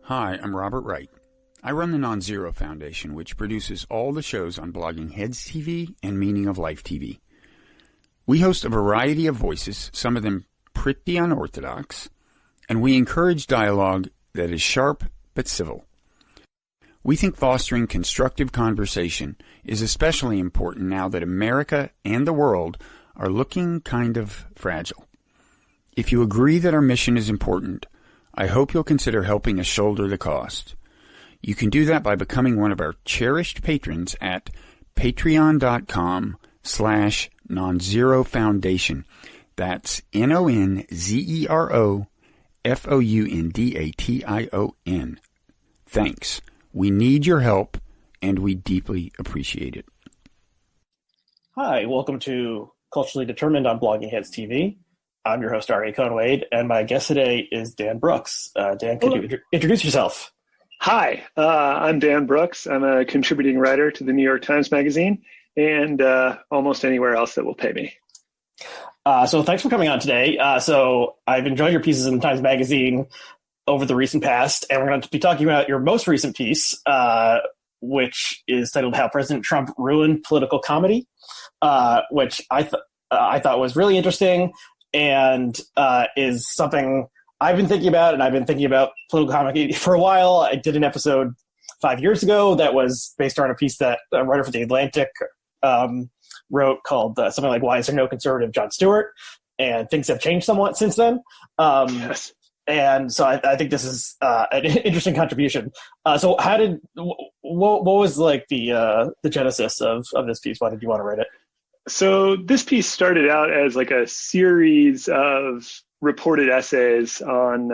Hi, I'm Robert Wright. I run the Non-Zero Foundation, which produces all the shows on Blogging Heads TV and Meaning of Life TV. We host a variety of voices, some of them pretty unorthodox, and we encourage dialogue that is sharp but civil. We think fostering constructive conversation is especially important now that America and the world are looking kind of fragile. If you agree that our mission is important, I hope you'll consider helping us shoulder the cost. You can do that by becoming one of our cherished patrons at patreon.com/nonzero foundation. That's NONZEROFOUNDATION. Thanks. We need your help, and we deeply appreciate it. Hi, welcome to Culturally Determined on Blogging Heads TV. I'm your host, Aryeh Cohen-Wade, and my guest today is Dan Brooks. Dan, could you introduce yourself? Hi, I'm Dan Brooks. I'm a contributing writer to the New York Times Magazine and almost anywhere else that will pay me. So thanks for coming on today. So I've enjoyed your pieces in the Times Magazine over the recent past, and we're going to be talking about your most recent piece, which is titled How President Trump Ruined Political Comedy, which I thought was really interesting and is something I've been thinking about, and I've been thinking about political comedy for a while. I did an episode 5 years ago that was based on a piece that a writer for The Atlantic wrote called something like Why Is There No Conservative Jon Stewart? And things have changed somewhat since then. Yes. And so I think this is an interesting contribution. So what was like the genesis of this piece? Why did you want to write it? So this piece started out as like a series of reported essays on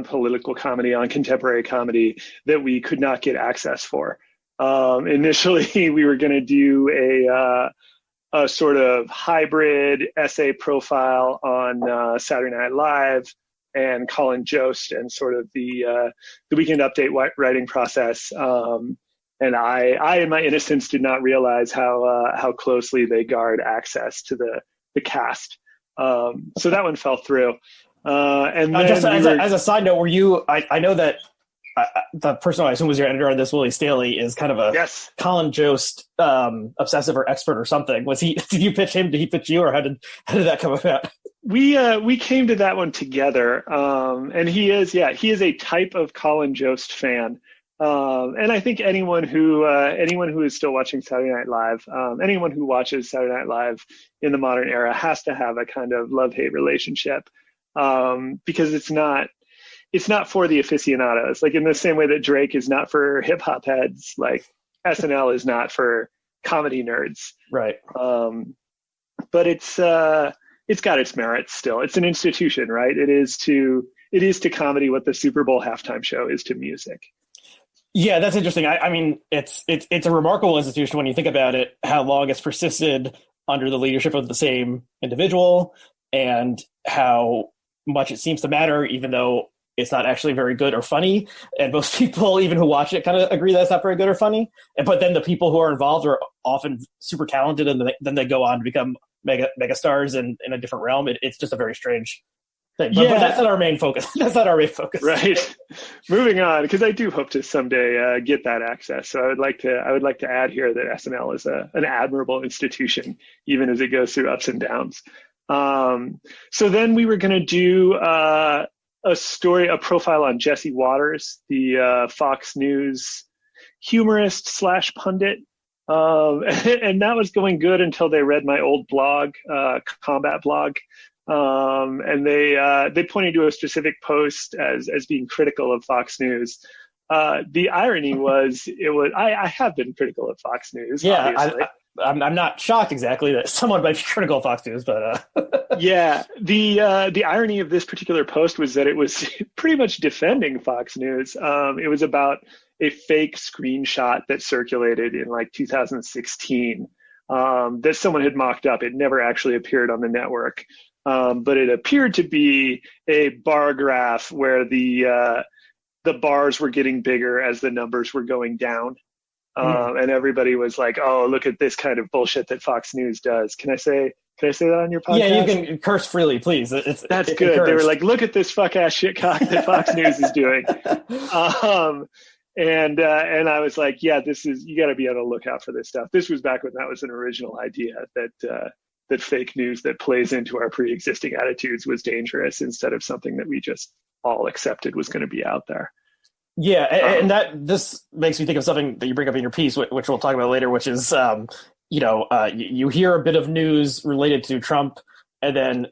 political comedy, on contemporary comedy that we could not get access for. Initially, we were going to do a sort of hybrid essay profile on Saturday Night Live and Colin Jost and sort of the Weekend Update writing process. And I, in my innocence, did not realize how closely they guard access to the cast. So that one fell through. And then just as a side note, were you? I know that the person I assume was your editor on this, Willie Staley, is kind of a Colin Jost obsessive or expert or something. Was he? Did you pitch him? Did he pitch you, or how did that come about? We came to that one together, and he is a type of Colin Jost fan. And I think anyone who is still watching Saturday Night Live, anyone who watches Saturday Night Live in the modern era has to have a kind of love-hate relationship, because it's not for the aficionados. Like in the same way that Drake is not for hip hop heads, like SNL is not for comedy nerds. Right. But it's got its merits still. It's an institution, right? It is to comedy what the Super Bowl halftime show is to music. Yeah, that's interesting. I mean, it's a remarkable institution when you think about it, how long it's persisted under the leadership of the same individual and how much it seems to matter, even though it's not actually very good or funny. And most people, even who watch it, kind of agree that it's not very good or funny. But then the people who are involved are often super talented, and then they go on to become mega stars in a different realm. It's just a very strange thing. But that's not our main focus. That's not our main focus. Right. Moving on, because I do hope to someday get that access. So I would like to add here that SNL is an admirable institution, even as it goes through ups and downs. So then we were going to do a profile on Jesse Waters, the Fox News humorist / pundit. And that was going good until they read my old blog, Combat Blog. And they pointed to a specific post as being critical of Fox News. The irony was I have been critical of Fox News. Yeah, obviously. I'm not shocked exactly that someone might be critical of Fox News, but yeah, the irony of this particular post was that it was pretty much defending Fox News. It was about a fake screenshot that circulated in like 2016 that someone had mocked up. It never actually appeared on the network. But it appeared to be a bar graph where the bars were getting bigger as the numbers were going down. And everybody was like, oh, look at this kind of bullshit that Fox News does. Can I say Can I say that on your podcast? Yeah, you can curse freely, please. That's it's good. encouraged. They were like, look at this fuck ass shit cock that Fox News is doing. And I was like, yeah, you got to be on the lookout for this stuff. This was back when that was an original idea that fake news that plays into our pre-existing attitudes was dangerous instead of something that we just all accepted was going to be out there. Yeah, and this makes me think of something that you bring up in your piece, which we'll talk about later, which is, you hear a bit of news related to Trump, and then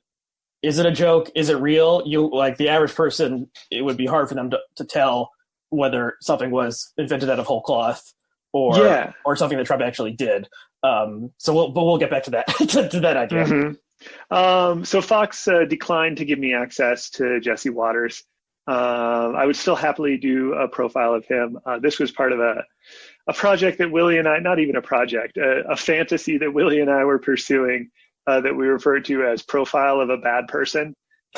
is it a joke? Is it real? Like the average person, it would be hard for them to tell whether something was invented out of whole cloth or something that Trump actually did. But we'll get back to that to that idea. Mm-hmm. So Fox declined to give me access to Jesse Waters. I would still happily do a profile of him. This was part of a project that Willie and I, not even a project, a fantasy that Willie and I were pursuing that we referred to as Profile of a Bad Person.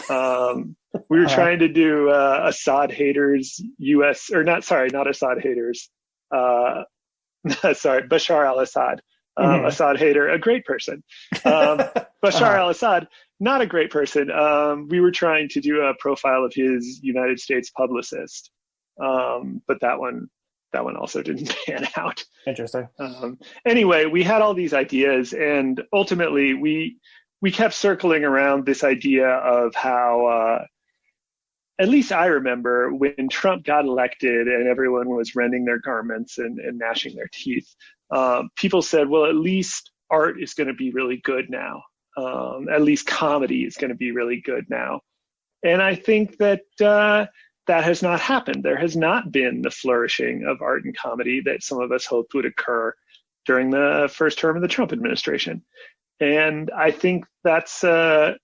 We were trying to do Assad haters not Assad haters. Bashar al-Assad. Assad hater, a great person. Bashar al-Assad, not a great person. We were trying to do a profile of his United States publicist, but that one also didn't pan out. Interesting. Anyway, we had all these ideas, and ultimately we kept circling around this idea of how, at least I remember when Trump got elected and everyone was rending their garments and gnashing their teeth, people said, well, at least art is going to be really good now. At least comedy is going to be really good now. And I think that that has not happened. There has not been the flourishing of art and comedy that some of us hoped would occur during the first term of the Trump administration. And I think that's the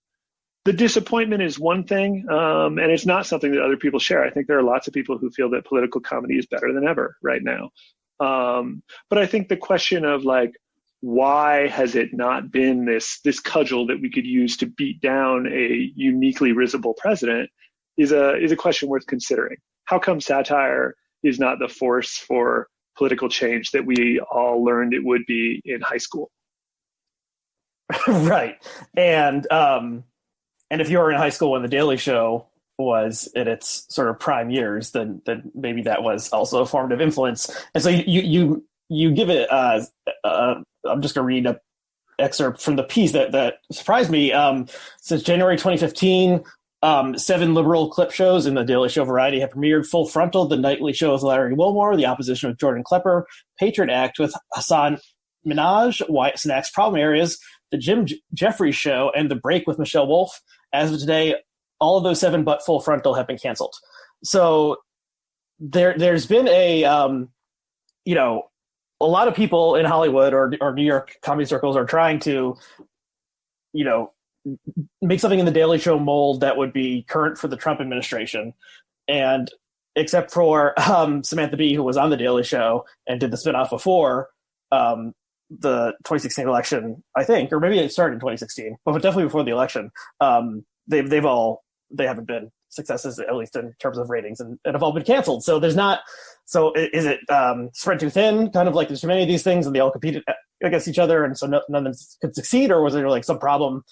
disappointment is one thing, and it's not something that other people share. I think there are lots of people who feel that political comedy is better than ever right now. But I think the question of like, why has it not been this cudgel that we could use to beat down a uniquely risible president is a question worth considering. How come satire is not the force for political change that we all learned it would be in high school? Right. And if you were in high school when The Daily Show was in its sort of prime years, then maybe that was also a formative influence. And so you give it. I'm just going to read an excerpt from the piece that surprised me. Since January 2015, 7 liberal clip shows in The Daily Show Variety have premiered: Full Frontal, The Nightly Show with Larry Wilmore, The Opposition with Jordan Klepper, Patriot Act with Hassan Minhaj, Why It Snacks Problem Areas, The Jim Jeffries Show, and The Break with Michelle Wolf. As of today, all of those 7 but Full Frontal have been canceled. So there's been a lot of people in Hollywood or New York comedy circles are trying to, make something in the Daily Show mold that would be current for the Trump administration. And except for Samantha Bee, who was on the Daily Show and did the spinoff before the 2016 election, I think, or maybe it started in 2016, but definitely before the election. They haven't been successes, at least in terms of ratings, and have all been canceled. So there's not. So is it spread too thin? Kind of like there's too many of these things, and they all competed against each other, and so none of them could succeed, or was there like some problem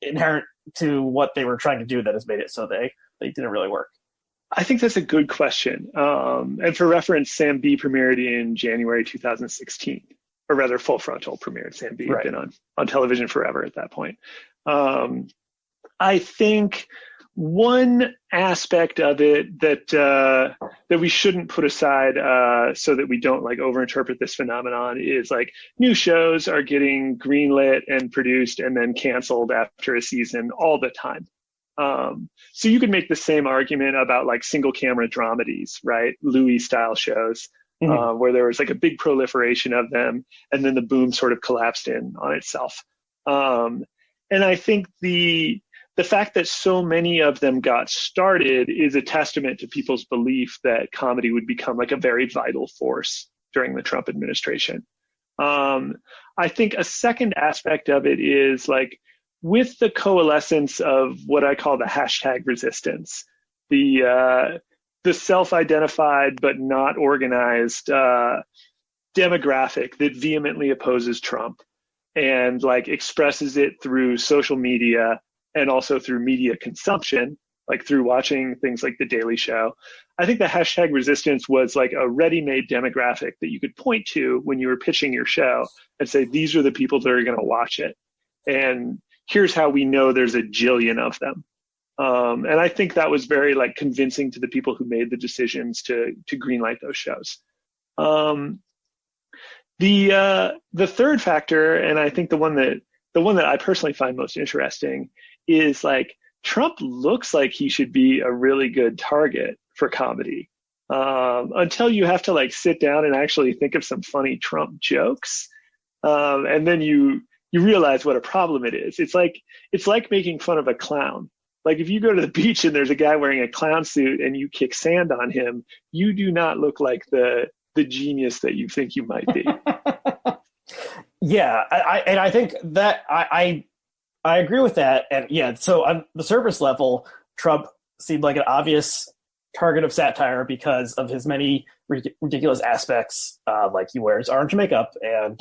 inherent to what they were trying to do that has made it so they didn't really work? I think that's a good question. And for reference, Sam B premiered in January 2016, or rather, Full Frontal premiered. Sam B had been on television forever at that point. I think one aspect of it that we shouldn't put aside so that we don't like overinterpret this phenomenon is like new shows are getting greenlit and produced and then canceled after a season all the time. So you could make the same argument about like single camera dramedies, right? Louis style shows, where there was like a big proliferation of them and then the boom sort of collapsed in on itself. And I think the fact that so many of them got started is a testament to people's belief that comedy would become like a very vital force during the Trump administration. I think a second aspect of it is like with the coalescence of what I call the hashtag resistance, the self-identified but not organized demographic that vehemently opposes Trump, and like expresses it through social media and also through media consumption, like through watching things like The Daily Show. I think the hashtag resistance was like a ready-made demographic that you could point to when you were pitching your show and say, these are the people that are going to watch it. And here's how we know there's a jillion of them. And I think that was very like convincing to the people who made the decisions to greenlight those shows. The third factor, and I think the one that I personally find most interesting, is like Trump looks like he should be a really good target for comedy, until you have to like sit down and actually think of some funny Trump jokes, and then you realize what a problem it is. It's like making fun of a clown. Like if you go to the beach and there's a guy wearing a clown suit and you kick sand on him, you do not look like the genius that you think you might be. Yeah, I think that I agree with that. And yeah, so on the surface level, Trump seemed like an obvious target of satire because of his many ridiculous aspects. Like he wears orange makeup and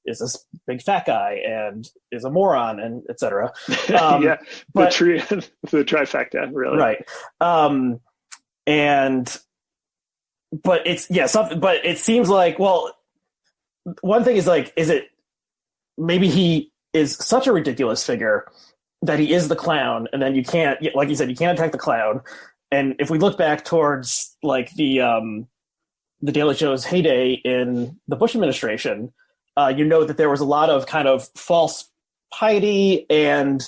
is this big fat guy and is a moron and etc. Yeah, but the trifecta, really. Right. But it seems like, well, one thing is like, is it maybe he is such a ridiculous figure that he is the clown, and then you can't, like you said, you can't attack the clown. And if we look back towards like the Daily Show's heyday in the Bush administration, you know that there was a lot of kind of false piety and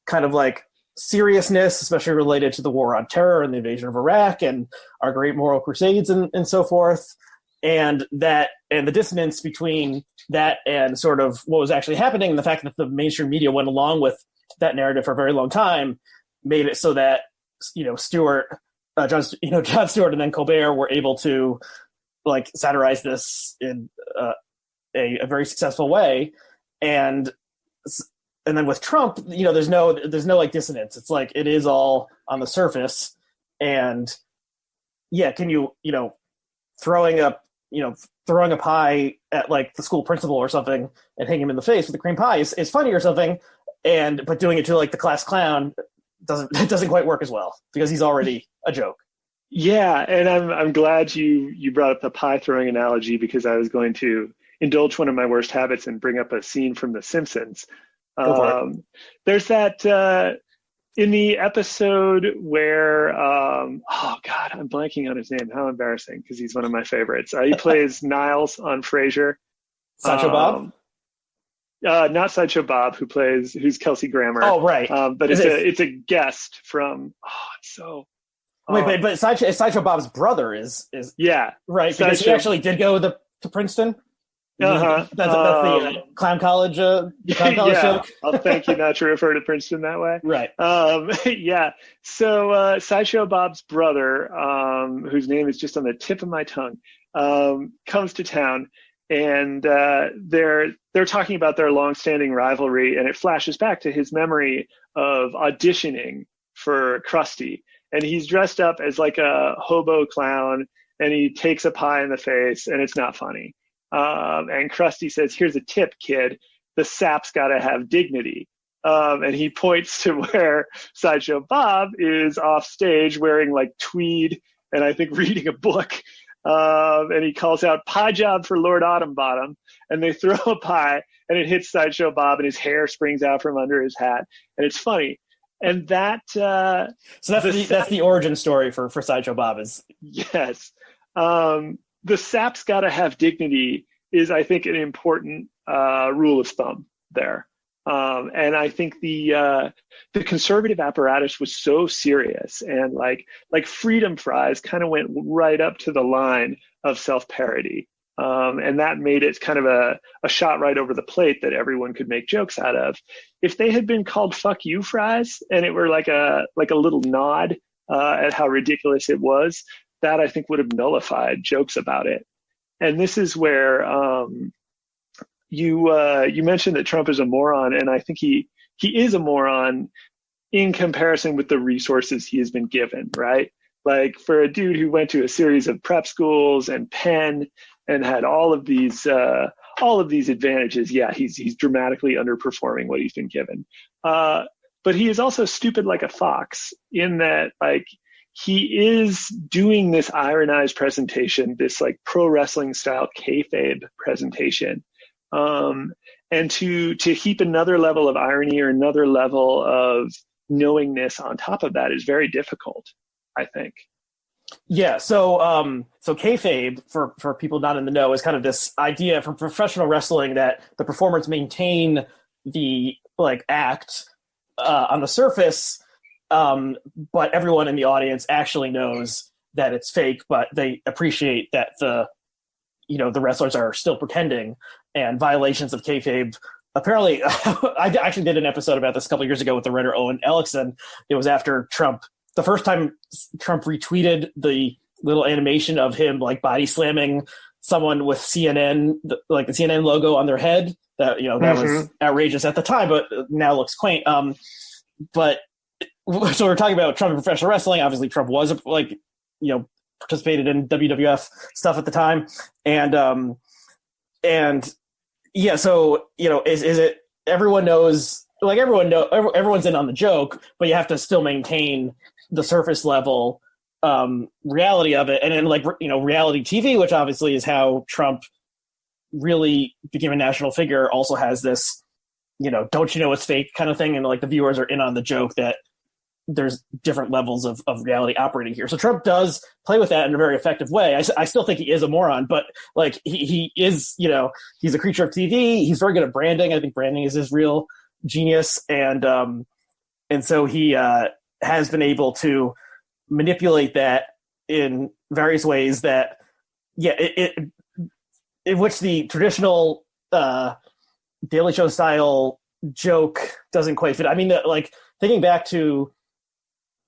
kind of like seriousness, especially related to the war on terror and the invasion of Iraq and our great moral crusades and so forth. And the dissonance between that and sort of what was actually happening, and the fact that the mainstream media went along with that narrative for a very long time, made it so that Jon Stewart and then Colbert were able to like satirize this in a very successful way. And then with Trump, there's no like dissonance. It's like it is all on the surface. And yeah, can throwing a pie at like the school principal or something and hitting him in the face with a cream pie is funny or something, but doing it to like the class clown doesn't quite work as well because he's already a joke. Yeah, and I'm glad you brought up the pie throwing analogy, because I was going to indulge one of my worst habits and bring up a scene from The Simpsons. There's that in the episode where oh god, I'm blanking on his name. How embarrassing, because he's one of my favorites. He plays Niles on Frasier. Sideshow Bob? Not Sideshow Bob, who's Kelsey Grammer. Oh right. But it's a guest from Wait, but Sideshow Bob's brother is yeah, right, because he actually did go to Princeton. Uh-huh. That's the clown college joke. I'll thank you not to refer to Princeton that way. Right. Yeah. So Sideshow Bob's brother, whose name is just on the tip of my tongue, comes to town, and they're talking about their long-standing rivalry, and it flashes back to his memory of auditioning for Krusty, and he's dressed up as like a hobo clown, and he takes a pie in the face, and it's not funny. And Krusty says, "Here's a tip, kid. The sap's got to have dignity." And he points to where Sideshow Bob is off stage wearing like tweed and I think reading a book. And he calls out, "Pie job for Lord Autumnbottom." And they throw a pie and it hits Sideshow Bob and his hair springs out from under his hat. And it's funny. And that... so that's the origin story for Sideshow Bob is... Yes. The sap's got to have dignity is, I think, an important rule of thumb there. And I think the conservative apparatus was so serious, and like freedom fries kind of went right up to the line of self-parody. And that made it kind of a shot right over the plate that everyone could make jokes out of. If they had been called "fuck you fries" and it were like a little nod at how ridiculous it was, that I think would have nullified jokes about it. And this is where you mentioned that Trump is a moron, and I think he is a moron in comparison with the resources he has been given, right? Like for a dude who went to a series of prep schools and Penn and had all of these all of these advantages, yeah, he's dramatically underperforming what he's been given. But he is also stupid like a fox in that, like, he is doing this ironized presentation, this like pro wrestling style kayfabe presentation. And to heap another level of irony or another level of knowingness on top of that is very difficult, I think. Yeah, so kayfabe, for people not in the know, is kind of this idea from professional wrestling that the performers maintain the like act on the surface, but everyone in the audience actually knows that it's fake, but they appreciate that the wrestlers are still pretending, and violations of kayfabe. Apparently, I actually did an episode about this a couple of years ago with the writer Owen Ellickson. It was after Trump. The first time Trump retweeted the little animation of him like body slamming someone with CNN, like the CNN logo on their head, that that was outrageous at the time, but now looks quaint. But so we're talking about Trump in professional wrestling. Obviously, Trump was participated in WWF stuff at the time, and yeah. So is it everyone knows? Like everyone's in on the joke, but you have to still maintain the surface level reality of it. And then reality TV, which obviously is how Trump really became a national figure, also has this, don't you know it's fake kind of thing. And like the viewers are in on the joke that there's different levels of reality operating here. So Trump does play with that in a very effective way. I still think he is a moron, but like he is, he's a creature of TV. He's very good at branding. I think branding is his real genius. And so he has been able to manipulate that in various ways that, in which the traditional Daily Show style joke doesn't quite fit. I mean, thinking back to,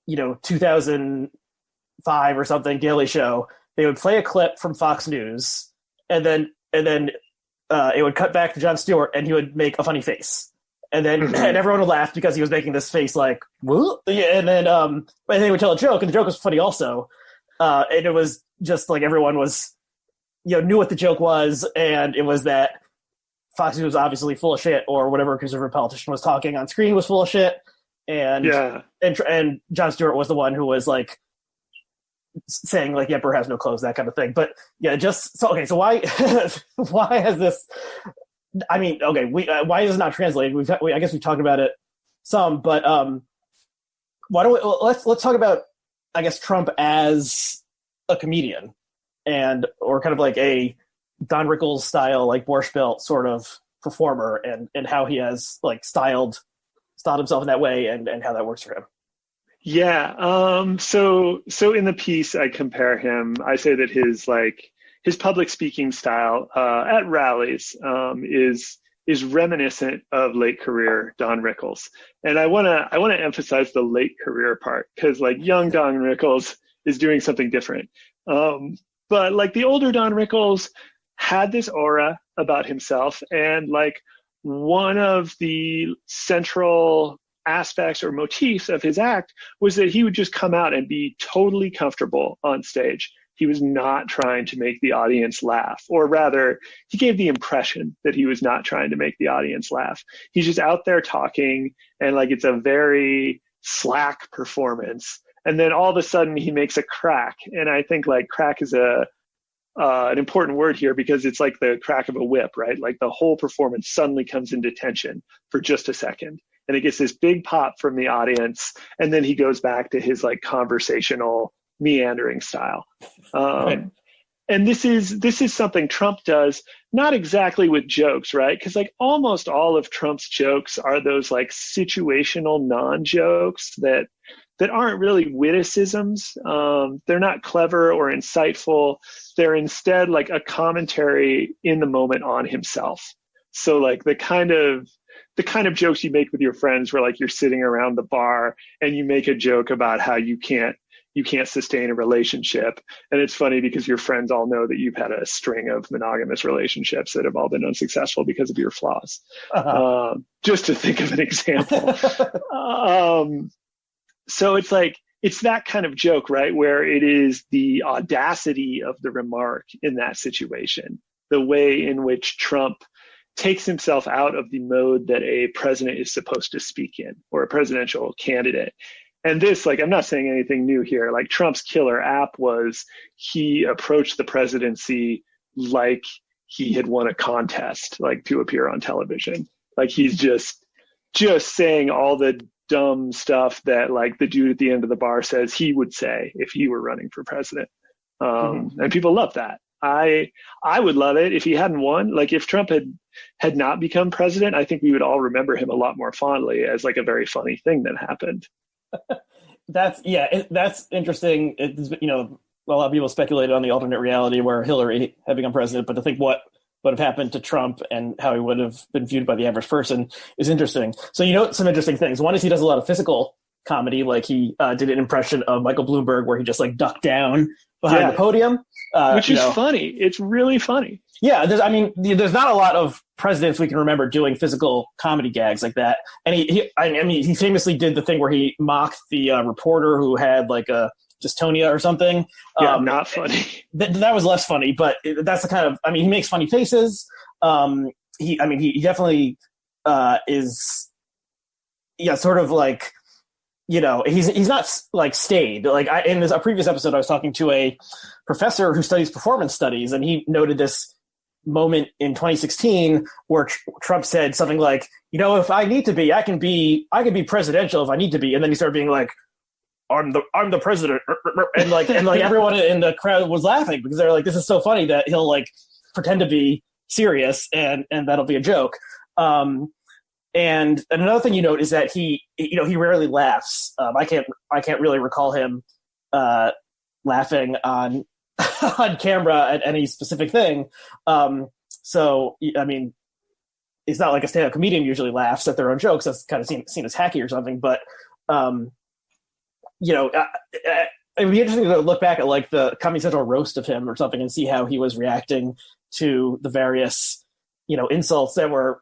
2005 or something, Daily Show, they would play a clip from Fox News, and then it would cut back to Jon Stewart, and he would make a funny face. And then and everyone would laugh because he was making this face like, whoa. And then they would tell a joke, and the joke was funny also. And it was just like everyone was, knew what the joke was, and it was that Fox News was obviously full of shit, or whatever conservative politician was talking on screen was full of shit. And Jon Stewart was the one who was like saying like, the emperor has no clothes, that kind of thing. But yeah, so why why has this? I mean, okay, why is it not translated? I guess we've talked about it some, but why don't we let's talk about, I guess, Trump as a comedian or kind of like a Don Rickles style, like Borscht Belt sort of performer, and how he has like styled himself in that way, and how that works for him. Yeah. So in the piece, I compare him. I say that his public speaking style at rallies is reminiscent of late career Don Rickles, and I want to emphasize the late career part, because like young Don Rickles is doing something different. But like the older Don Rickles had this aura about himself, and like one of the central aspects or motifs of his act was that he would just come out and be totally comfortable on stage. He was not trying to make the audience laugh, or rather, he gave the impression that he was not trying to make the audience laugh. He's just out there talking, and like it's a very slack performance. And then all of a sudden he makes a crack. And I think like crack is an important word here, because it's like the crack of a whip, right? Like the whole performance suddenly comes into tension for just a second. And it gets this big pop from the audience. And then he goes back to his like conversational meandering style. Right. And this is something Trump does, not exactly with jokes, right? Because like almost all of Trump's jokes are those like situational non-jokes that aren't really witticisms. They're not clever or insightful. They're instead like a commentary in the moment on himself. So like the kind of jokes you make with your friends, where like you're sitting around the bar and you make a joke about how you can't sustain a relationship. And it's funny because your friends all know that you've had a string of monogamous relationships that have all been unsuccessful because of your flaws. Just to think of an example. So it's like, it's that kind of joke, right? Where it is the audacity of the remark in that situation the way in which Trump takes himself out of the mode that a president is supposed to speak in, or a presidential candidate. And this, like, I'm not saying anything new here. Like, Trump's killer app was he approached the presidency like he had won a contest, like, to appear on television. Like, he's just saying all the dumb stuff that, like, the dude at the end of the bar says he would say if he were running for president. And people love that. I would love it if he hadn't won. Like, if Trump had not become president, I think we would all remember him a lot more fondly as, like, a very funny thing that happened. That's interesting. A lot of people speculated on the alternate reality where Hillary had become president, but to think what would have happened to Trump and how he would have been viewed by the average person is interesting. So, some interesting things. One is he does a lot of physical comedy. Like, he did an impression of Michael Bloomberg where he just, like, ducked down behind the podium. Which is funny. It's really funny. Yeah, there's not a lot of presidents we can remember doing physical comedy gags like that. And he famously did the thing where he mocked the reporter who had, like, a dystonia or something. Yeah, not funny. That was less funny, but that's the kind of, he makes funny faces. He definitely is, sort of like, he's not, like, staid. Like, in a previous episode, I was talking to a professor who studies performance studies, and he noted this moment in 2016 where Trump said something like, if I need to be, I can be presidential if I need to be. And then he started being like, I'm the president. And like everyone in the crowd was laughing because they're like, this is so funny that he'll, like, pretend to be serious and that'll be a joke. And another thing you note is that he rarely laughs. I can't really recall him laughing on on camera at any specific thing. So it's not like a stand-up comedian usually laughs at their own jokes. That's kind of seen as hacky or something. But it'd be interesting to look back at, like, the Comedy Central roast of him or something and see how he was reacting to the various insults that were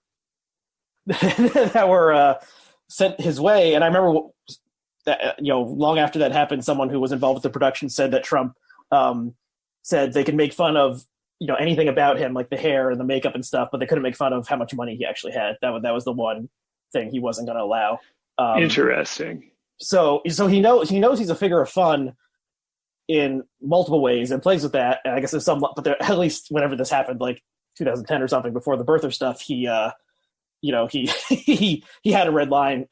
sent his way. And I remember that, long after that happened, someone who was involved with the production said that Trump said they could make fun of anything about him, like the hair and the makeup and stuff, but they couldn't make fun of how much money he actually had. That was the one thing he wasn't going to allow. Interesting. So he knows he's a figure of fun in multiple ways and plays with that. And I guess there's some, but at least whenever this happened, like 2010 or something, before the birther stuff, he he had a red line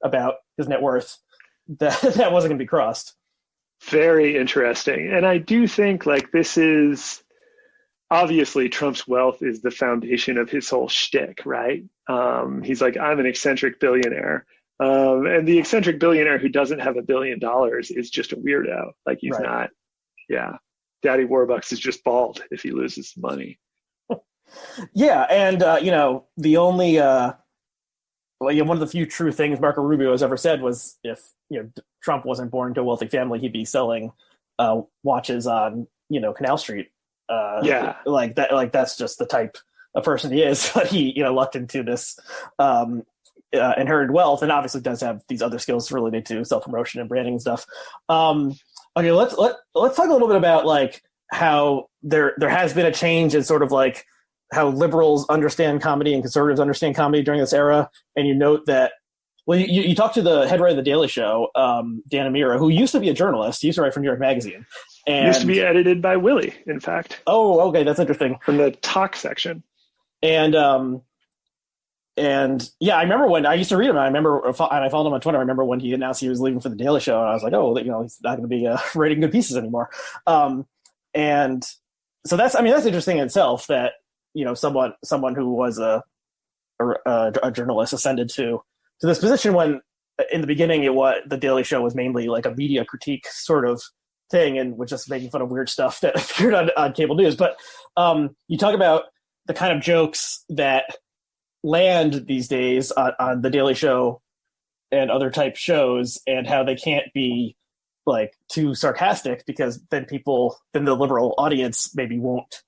about his net worth that wasn't going to be crossed. Very interesting. And I do think, like, this is obviously Trump's wealth is the foundation of his whole shtick, right? He's like, I'm an eccentric billionaire. And the eccentric billionaire who doesn't have $1 billion is just a weirdo. Like, he's not, Daddy Warbucks is just bald if he loses money. Yeah. And, the only, one of the few true things Marco Rubio has ever said was if, Trump wasn't born into a wealthy family, he'd be selling watches on, Canal Street. Like that, like that's just the type of person he is. But he, lucked into this inherited wealth, and obviously does have these other skills related to self-promotion and branding and stuff. Okay, let's talk a little bit about, like, how there has been a change in sort of, like, how liberals understand comedy and conservatives understand comedy during this era. And you note that, well, you talked to the head writer of The Daily Show, Dan Amira, who used to be a journalist. He used to write for New York Magazine. And used to be edited by Willie, in fact. Oh, okay, that's interesting. From the talk section. And yeah, I remember when I used to read him. And I followed him on Twitter. I remember when he announced he was leaving for The Daily Show, and I was like, oh, he's not going to be writing good pieces anymore. And so that's interesting in itself that, someone who was a journalist ascended to this position when in the beginning The Daily Show was mainly like a media critique sort of thing and was just making fun of weird stuff that appeared on cable news. But you talk about the kind of jokes that land these days on The Daily Show and other type shows, and how they can't be, like, too sarcastic because then the liberal audience maybe won't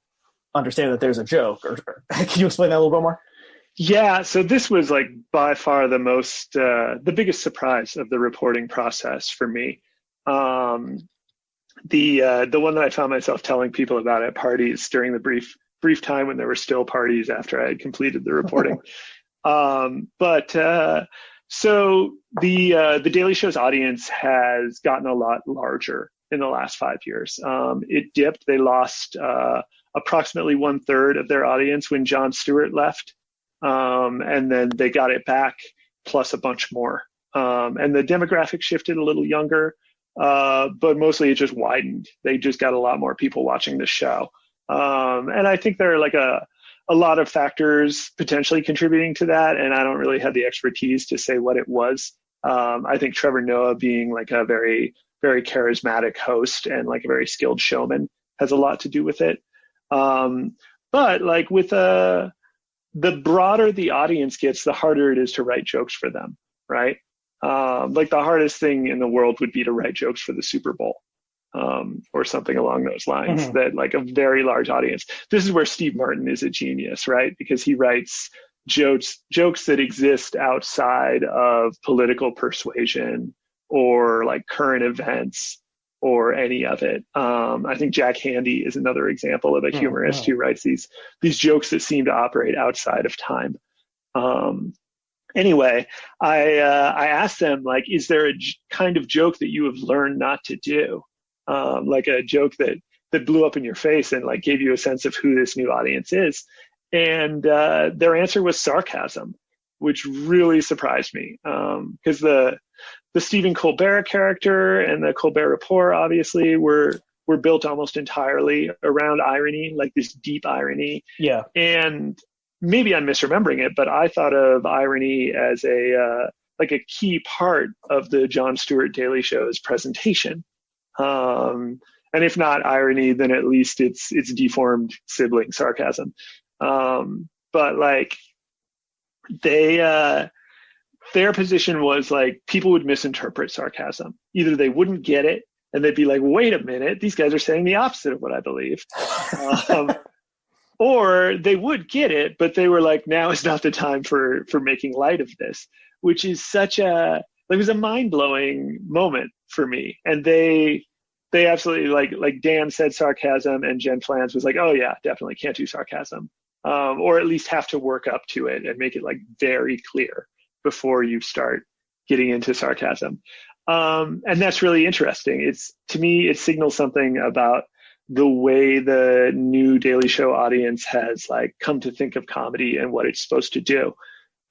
understand that there's a joke. Or can you explain that a little bit more? Yeah, so this was, like, by far the biggest surprise of the reporting process for me. The one that I found myself telling people about at parties during the brief brief time when there were still parties after I had completed the reporting. So the Daily Show's audience has gotten a lot larger in the last 5 years. It dipped. They lost approximately 1/3 of their audience when Jon Stewart left. And then they got it back plus a bunch more. And the demographic shifted a little younger, but mostly it just widened. They just got a lot more people watching the show. And I think there are like a lot of factors potentially contributing to that, and I don't really have the expertise to say what it was. I think Trevor Noah being like a very, very charismatic host and like a very skilled showman has a lot to do with it. But like with the broader the audience gets, the harder it is to write jokes for them, right? Like the hardest thing in the world would be to write jokes for the Super Bowl. Or something along those lines, that like a very large audience. This is where Steve Martin is a genius, right? Because he writes jokes that exist outside of political persuasion or like current events or any of it. I think Jack Handey is another example of a humorist who writes these jokes that seem to operate outside of time. Anyway, I asked them, like, is there a kind of joke that you have learned not to do? Like a joke that blew up in your face and like gave you a sense of who this new audience is. And their answer was sarcasm, which really surprised me. Because the Stephen Colbert character and the Colbert Report obviously were built almost entirely around irony, like this deep irony. Yeah. And maybe I'm misremembering it, but I thought of irony as a key part of the Jon Stewart Daily Show's presentation. And if not irony, then at least it's deformed sibling sarcasm. But like their position was like people would misinterpret sarcasm. Either they wouldn't get it and they'd be like, wait a minute, these guys are saying the opposite of what I believe. Or they would get it, but they were like, now is not the time for making light of this, which is such it was a mind-blowing moment for me. And they absolutely, like Dan said sarcasm, and Jen Flans was like, oh yeah, definitely can't do sarcasm. Or at least have to work up to it and make it like very clear before you start getting into sarcasm. And that's really interesting. To me, it signals something about the way the new Daily Show audience has like come to think of comedy and what it's supposed to do.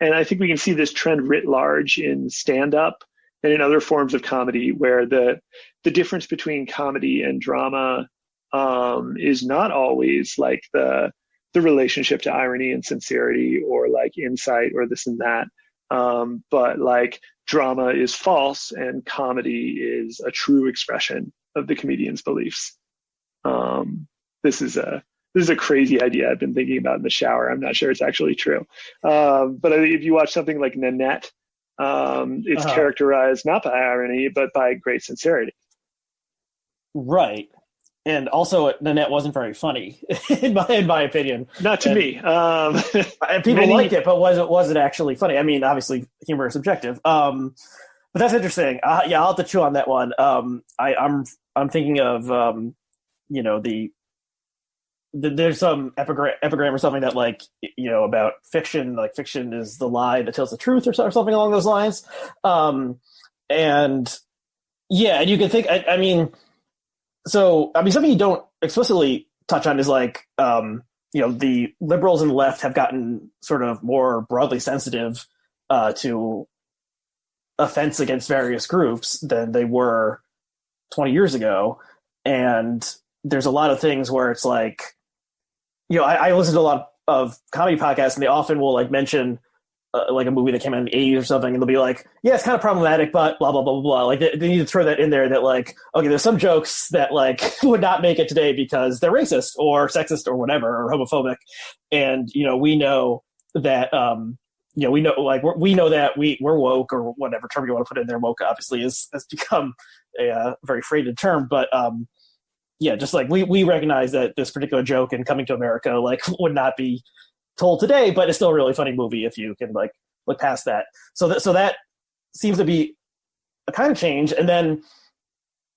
And I think we can see this trend writ large in stand-up and in other forms of comedy, where the difference between comedy and drama is not always like the relationship to irony and sincerity or like insight or this and that. But like drama is false and comedy is a true expression of the comedian's beliefs. This is a crazy idea I've been thinking about in the shower. I'm not sure it's actually true. But if you watch something like Nanette, it's characterized not by irony, but by great sincerity. Right. And also, Nanette wasn't very funny, in my opinion. Not to me. And people like it, but was it actually funny? I mean, obviously, humor is subjective. But that's interesting. Yeah, I'll have to chew on that one. I'm thinking of there's some epigram or something that like about fiction. Like fiction is the lie that tells the truth, or something along those lines. And yeah, and you can think. I mean, something you don't explicitly touch on is like the liberals and the left have gotten sort of more broadly sensitive to offense against various groups than they were 20 years ago. And there's a lot of things where it's like, I listen to a lot of comedy podcasts, and they often will like mention like a movie that came out in the 80s or something, and they'll be like, yeah, it's kind of problematic, but blah, blah, blah, blah, blah. Like they need to throw that in there that like, okay, there's some jokes that like would not make it today because they're racist or sexist or whatever, or homophobic. And, we know that, we know that we're woke, or whatever term you want to put in there. Woke obviously has become a very freighted term, but yeah, just like we recognize that this particular joke in Coming to America like would not be told today, but it's still a really funny movie if you can like look past that. So that seems to be a kind of change. And then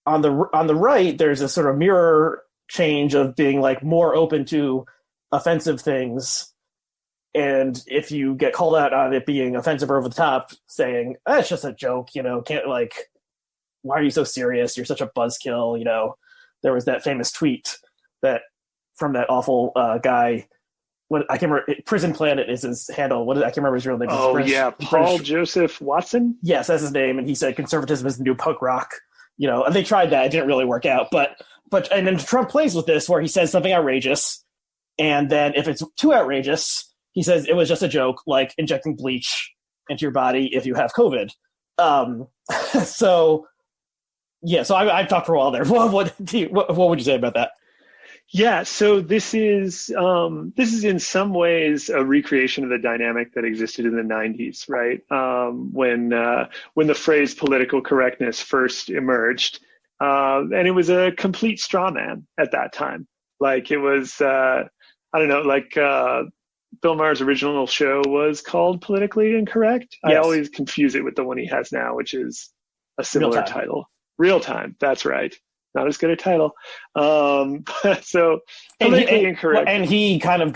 on the right, there's a sort of mirror change of being like more open to offensive things. And if you get called out on it being offensive or over the top, saying, it's just a joke, can't why are you so serious? You're such a buzzkill. There was that famous tweet that from that awful guy. I can't remember. Prison Planet is his handle. I can't remember his real name. Paul Joseph Watson. Yes, that's his name. And he said conservatism is the new punk rock. And they tried that. It didn't really work out. But and then Trump plays with this where he says something outrageous, and then if it's too outrageous, he says it was just a joke, like injecting bleach into your body if you have COVID. So I've talked for a while there. What would you say about that? Yeah, so this is in some ways a recreation of the dynamic that existed in the 90s, right? When the phrase political correctness first emerged, and it was a complete straw man at that time. Like it was, Bill Maher's original show was called Politically Incorrect. Yes. I always confuse it with the one he has now, which is a similar title. Real Time. That's right. Not as good a title. So Politically Incorrect. And he kind of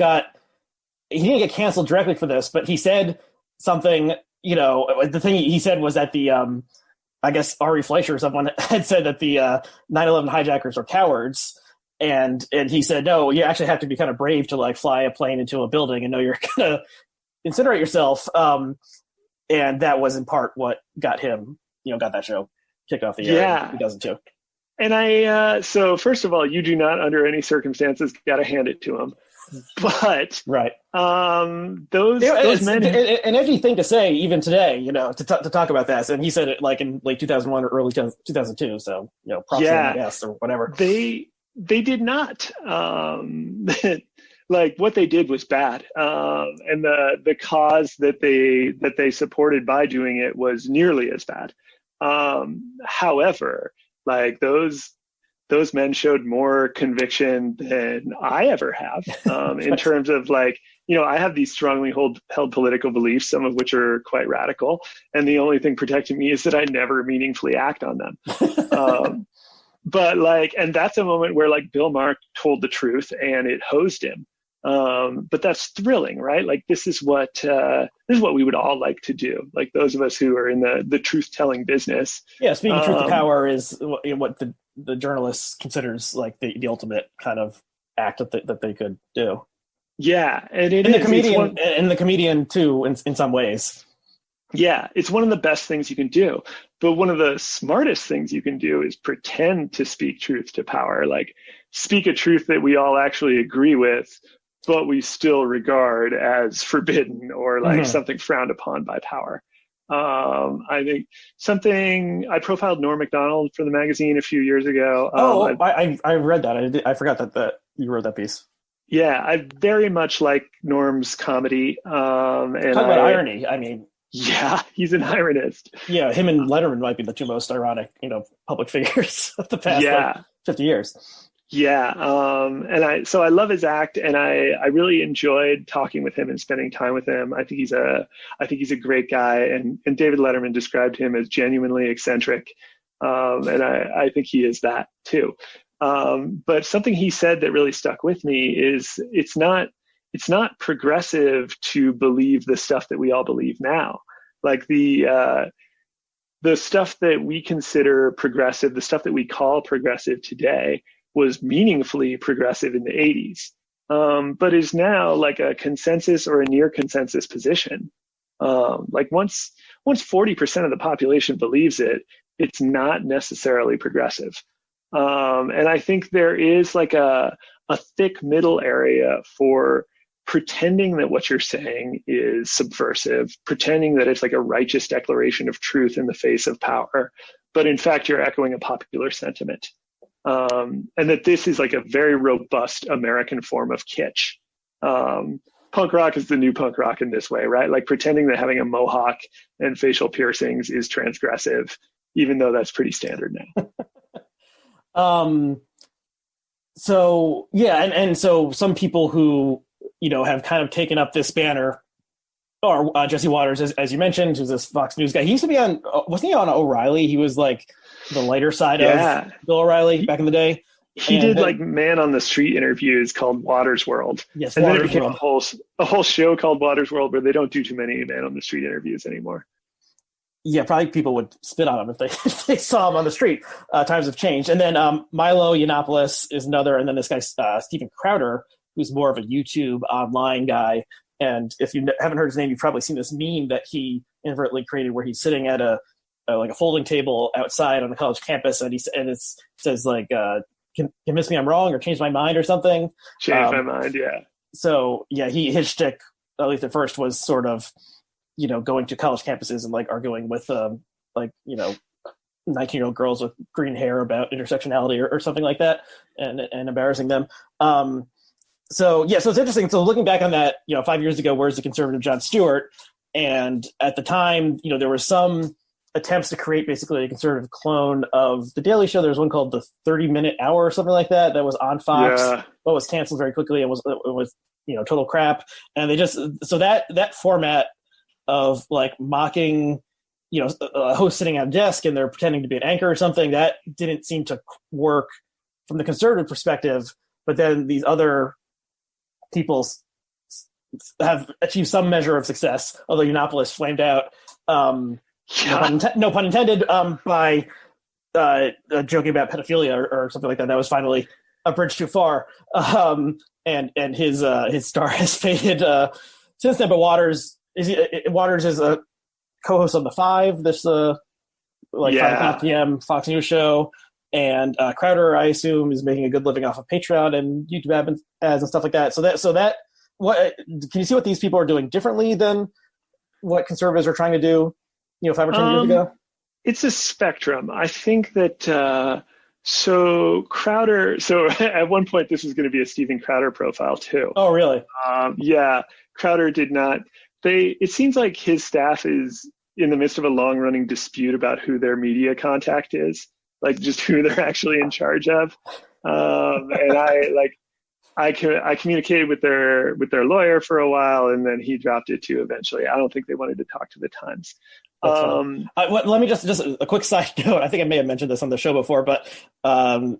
he didn't get canceled directly for this, but he said something, the thing he said was that the, I guess Ari Fleischer or someone had said that the 9/11 hijackers are cowards. And he said, no, you actually have to be kind of brave to fly a plane into a building and know you're going to incinerate yourself. And that was in part what got him, got that show kicked off the air in 2002. And so first of all, you do not under any circumstances got to hand it to him. But right. Those men, an edgy thing to say even today, to talk about that. And he said it in late 2001 or early 2002 So, props to him, I guess, or whatever. They did not. What they did was bad, and the cause that they supported by doing it was nearly as bad. However, those men showed more conviction than I ever have, in terms of I have these strongly held political beliefs, some of which are quite radical, and the only thing protecting me is that I never meaningfully act on them. But and that's a moment where Bill Maher told the truth and it hosed him. But that's thrilling, right? This is what we would all like to do. Those of us who are in the truth telling business. Yeah. Speaking truth to power is what the journalist considers the ultimate kind of act that they could do. Yeah. And the comedian too, in some ways. Yeah, it's one of the best things you can do. But one of the smartest things you can do is pretend to speak truth to power, speak a truth that we all actually agree with, but we still regard as forbidden or something frowned upon by power. I think I profiled Norm Macdonald for the magazine a few years ago. I read that. I forgot that you wrote that piece. Yeah, I very much like Norm's comedy. And talk about irony. I mean, yeah, he's an ironist. Yeah, him and Letterman might be the two most ironic, public figures of the past 50 years. Yeah, I love his act, and I really enjoyed talking with him and spending time with him. I think he's a great guy, and David Letterman described him as genuinely eccentric, and I think he is that too. But something he said that really stuck with me is it's not progressive to believe the stuff that we all believe now. The stuff that we consider progressive, the stuff that we call progressive today, was meaningfully progressive in the 80s, but is now a consensus or a near consensus position. Once 40% of the population believes it, it's not necessarily progressive. And I think there is a thick middle area for pretending that what you're saying is subversive, pretending that it's a righteous declaration of truth in the face of power, but in fact, you're echoing a popular sentiment. And that this is a very robust American form of kitsch. Punk rock is the new punk rock in this way, right? Pretending that having a mohawk and facial piercings is transgressive, even though that's pretty standard now. So yeah, and so some people who have kind of taken up this banner are Jesse Waters, as you mentioned, who's this Fox News guy. He used to be wasn't he on O'Reilly? He was the lighter side of Bill O'Reilly back in the day. He did like man on the street interviews called Water's World. Yes, and Water's then it became World. a whole show called Water's World where they don't do too many man on the street interviews anymore. Yeah, probably people would spit on him if they saw him on the street. Times have changed. And then Milo Yiannopoulos is another, and then this guy Steven Crowder, who's more of a YouTube online guy. And if you haven't heard his name, you've probably seen this meme that he inadvertently created where he's sitting at a folding table outside on the college campus, and it says like, convince me I'm wrong or change my mind or something. Change my mind, yeah. So yeah, his shtick, at least at first, was sort of, going to college campuses and like arguing with 19-year-old girls with green hair about intersectionality or something like that, and embarrassing them. So it's interesting. So looking back on that, 5 years ago, where's the conservative Jon Stewart? And at the time, there were some attempts to create basically a conservative clone of The Daily Show. There was one called The 30-Minute Hour or something like that was on Fox, but was canceled very quickly and was total crap. And they just, so that format of like mocking, a host sitting at a desk and they're pretending to be an anchor or something, that didn't seem to work from the conservative perspective. But then these other people have achieved some measure of success, although Yiannopoulos flamed out. No pun intended, by joking about pedophilia or something like that. That was finally a bridge too far. And his star has faded since then. But Waters is a co-host on The Five, this 5 o'clock p.m. Fox News show. And Crowder, I assume, is making a good living off of Patreon and YouTube ads and stuff like that. So that what can you see what these people are doing differently than what conservatives are trying to do? 5 or 10 years ago? It's a spectrum. I think that Crowder, at one point this was going to be a Steven Crowder profile too. Oh, really? Crowder did not. It seems like his staff is in the midst of a long-running dispute about who their media contact is, like just who they're actually in charge of. And I communicated with their lawyer for a while, and then he dropped it too eventually. I don't think they wanted to talk to the Times. Let me just a quick side note. I think I may have mentioned this on the show before, but a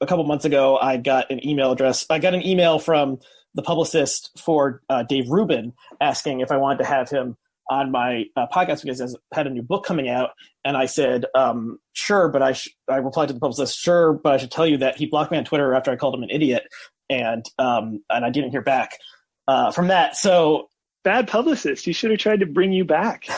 couple months ago, I got an email from the publicist for Dave Rubin asking if I wanted to have him on my podcast because he had a new book coming out. And I said, sure, but I replied to the publicist, sure, but I should tell you that he blocked me on Twitter after I called him an idiot. And I didn't hear back from that. So bad publicist. He should have tried to bring you back.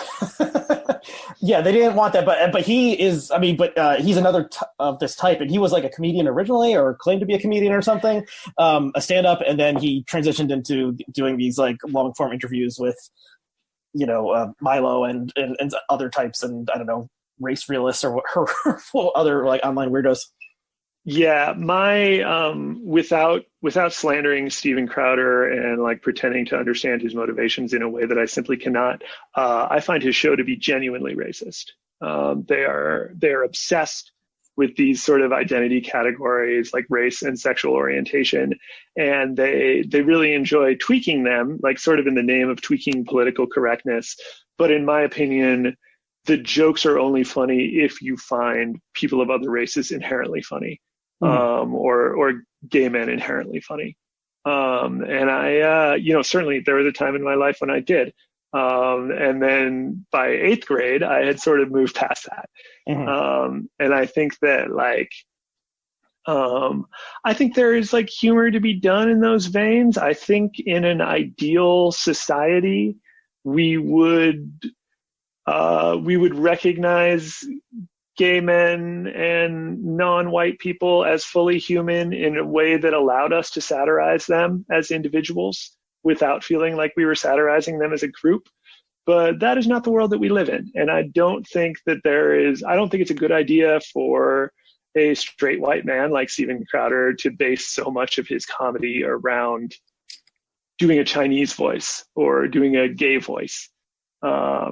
Yeah, they didn't want that, but he is. I mean, he's another of this type, and he was like a comedian originally, or claimed to be a comedian or something, a stand-up, and then he transitioned into doing these like long-form interviews with, Milo and other types, and I don't know, race realists or other like online weirdos. Yeah, my without slandering Steven Crowder and like pretending to understand his motivations in a way that I simply cannot, I find his show to be genuinely racist. They are obsessed with these sort of identity categories like race and sexual orientation, and they really enjoy tweaking them, like sort of in the name of tweaking political correctness. But in my opinion, the jokes are only funny if you find people of other races inherently funny. Or gay men inherently funny. And I, certainly there was a time in my life when I did. And then by 8th grade, I had sort of moved past that. Mm-hmm. And I think that I think there is like humor to be done in those veins. I think in an ideal society, we would recognize gay men and non-white people as fully human in a way that allowed us to satirize them as individuals without feeling like we were satirizing them as a group. But that is not the world that we live in. And I don't think it's a good idea for a straight white man like Steven Crowder to base so much of his comedy around doing a Chinese voice or doing a gay voice.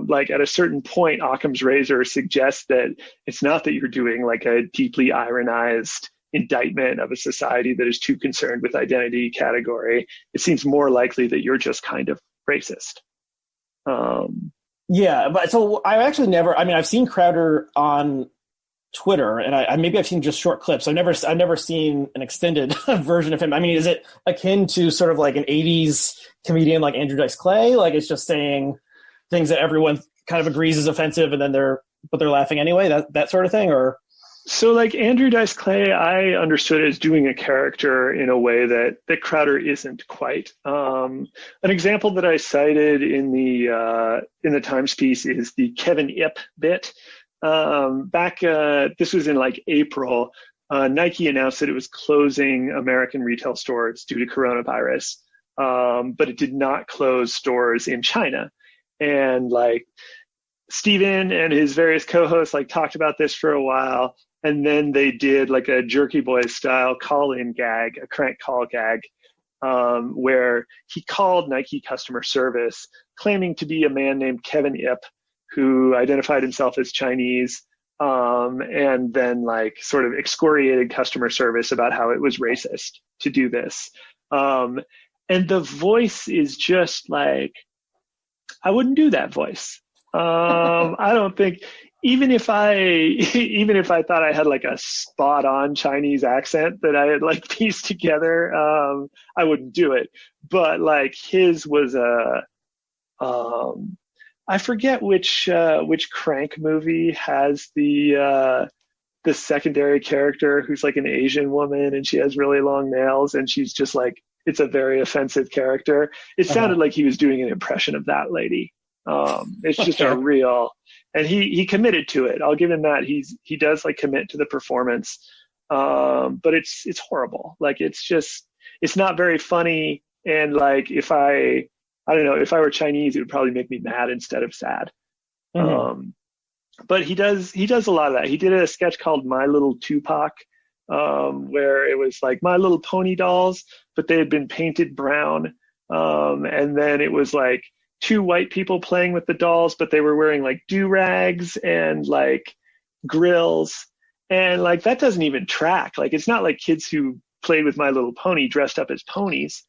Like at a certain point, Occam's razor suggests that it's not that you're doing like a deeply ironized indictment of a society that is too concerned with identity category. It seems more likely that you're just kind of racist. Yeah, but so I actually I've seen Crowder on Twitter, and I maybe I've seen just short clips. I've never seen an extended version of him. I mean, is it akin to sort of like an '80s comedian like Andrew Dice Clay? Like it's just saying things that everyone kind of agrees is offensive, and then they're laughing anyway. That sort of thing, or so like Andrew Dice Clay, I understood as doing a character in a way that Crowder isn't quite. An example that I cited in the Times piece is the Kevin Ip bit. This was in like April, Nike announced that it was closing American retail stores due to coronavirus, but it did not close stores in China. And like Steven and his various co-hosts like talked about this for a while, and then they did like a Jerky Boys style call-in gag, a crank call gag, where he called Nike customer service, claiming to be a man named Kevin Ip, who identified himself as Chinese, and then like sort of excoriated customer service about how it was racist to do this. And the voice is just like, I wouldn't do that voice. I don't think, even if I thought I had like a spot on Chinese accent that I had like pieced together, I wouldn't do it. But like his was I forget which Crank movie has the secondary character who's like an Asian woman and she has really long nails and she's just like, it's a very offensive character. It sounded like he was doing an impression of that lady. It's just a real, and he committed to it. I'll give him that. He does like commit to the performance. But it's horrible. Like it's not very funny. And like I don't know, if I were Chinese, it would probably make me mad instead of sad. Mm-hmm. But he does a lot of that. He did a sketch called My Little Tupac, where it was like My Little Pony dolls, but they had been painted brown. And then it was like two white people playing with the dolls, but they were wearing like do-rags and like grills. And like, that doesn't even track. Like, it's not like kids who played with My Little Pony dressed up as ponies.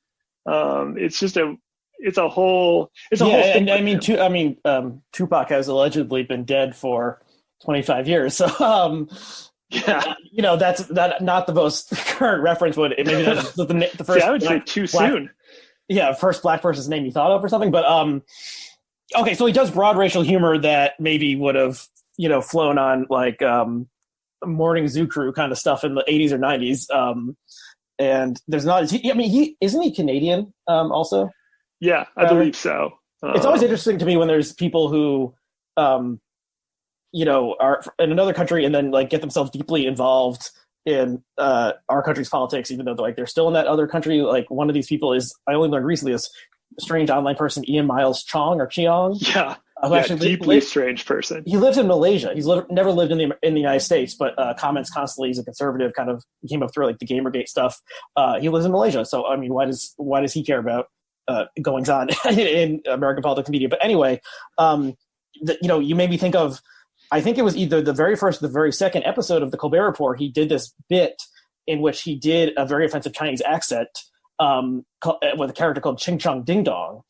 It's a whole thing. And Tupac has allegedly been dead for 25 years. So, that's not the most current reference. Maybe that's the first. I would say too soon. Yeah, first black person's name you thought of or something. But okay, so he does broad racial humor that maybe would have flown on like Morning Zoo Crew kind of stuff in the 80s or 90s. And there's not. Isn't he Canadian also? Yeah, I believe so. It's always interesting to me when there's people who, are in another country and then like get themselves deeply involved in our country's politics, even though they're still in that other country. Like one of these people is, I only learned recently, this strange online person, Ian Miles Chong or Chiong. Yeah, deeply strange person. He lives in Malaysia. He's never lived in the United States, but comments constantly. He's a conservative, kind of came up through like the Gamergate stuff. He lives in Malaysia, so I mean, why does he care about goings on in American politics and media? But anyway, you made me think of, I think it was either the very first or the very second episode of the Colbert Report. He did this bit in which he did a very offensive Chinese accent with a character called Ching Chong Ding Dong.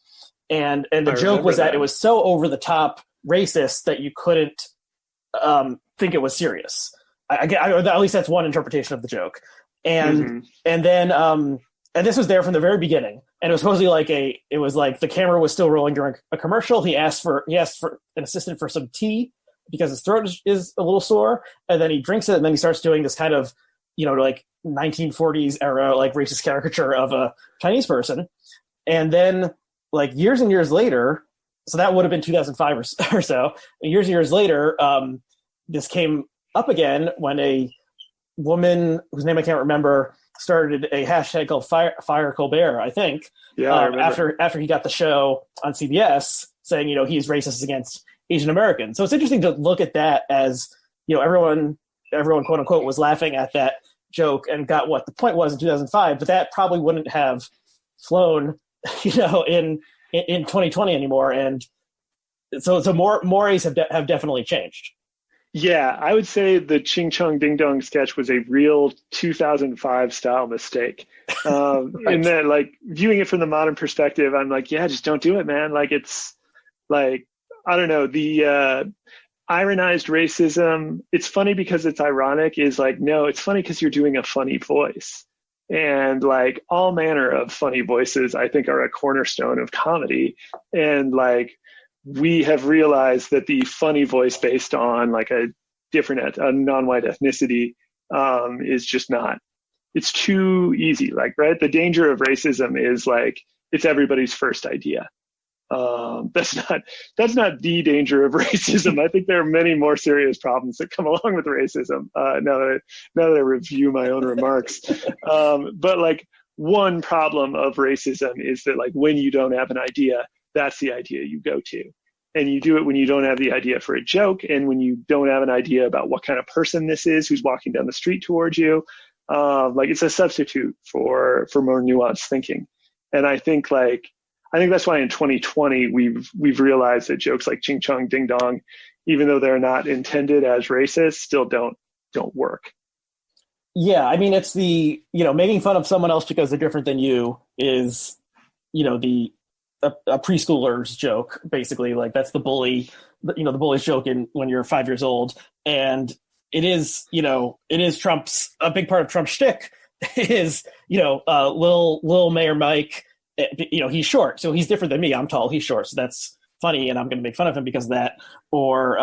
And the joke was that it was so over the top racist that you couldn't think it was serious. At least that's one interpretation of the joke. And then and this was there from the very beginning. And it was supposedly like it was like the camera was still rolling during a commercial. He asked for an assistant for some tea because his throat is a little sore. And then he drinks it and then he starts doing this kind of, like 1940s era, like racist caricature of a Chinese person. And then like years and years later, so that would have been 2005 or so, and years later, this came up again when a woman whose name I can't remember started a hashtag called Fire Colbert, I think. Yeah, I remember. After he got the show on CBS saying, he's racist against Asian Americans. So it's interesting to look at that as, everyone quote unquote was laughing at that joke and got what the point was in 2005, but that probably wouldn't have flown, in 2020 anymore. And so mores have definitely changed. Yeah, I would say the Ching Chong Ding Dong sketch was a real 2005 style mistake. Right. And then like viewing it from the modern perspective, I'm like, yeah, just don't do it, man. Like it's like, I don't know, ironized racism, it's funny because it's ironic, is like, no, it's funny because you're doing a funny voice. And like all manner of funny voices, I think, are a cornerstone of comedy. And like, we have realized that the funny voice based on like a non-white ethnicity is just not, it's too easy. Like, right, the danger of racism is like, it's everybody's first idea. That's not the danger of racism. I think there are many more serious problems that come along with racism. Now that I review my own remarks, but like one problem of racism is that like when you don't have an idea, that's the idea you go to, and you do it when you don't have the idea for a joke, and when you don't have an idea about what kind of person this is who's walking down the street towards you. Like it's a substitute for more nuanced thinking, and I think that's why in 2020 we've realized that jokes like ching chong ding dong, even though they're not intended as racist, still don't work. Yeah, I mean, it's the, making fun of someone else because they're different than you is, a preschooler's joke, basically. Like that's the bully, the bully's joke when you're 5 years old. And it is Trump's, a big part of Trump's shtick is, Lil Mayor Mike, he's short, so he's different than me. I'm tall, he's short, so that's funny, and I'm going to make fun of him because of that. Or,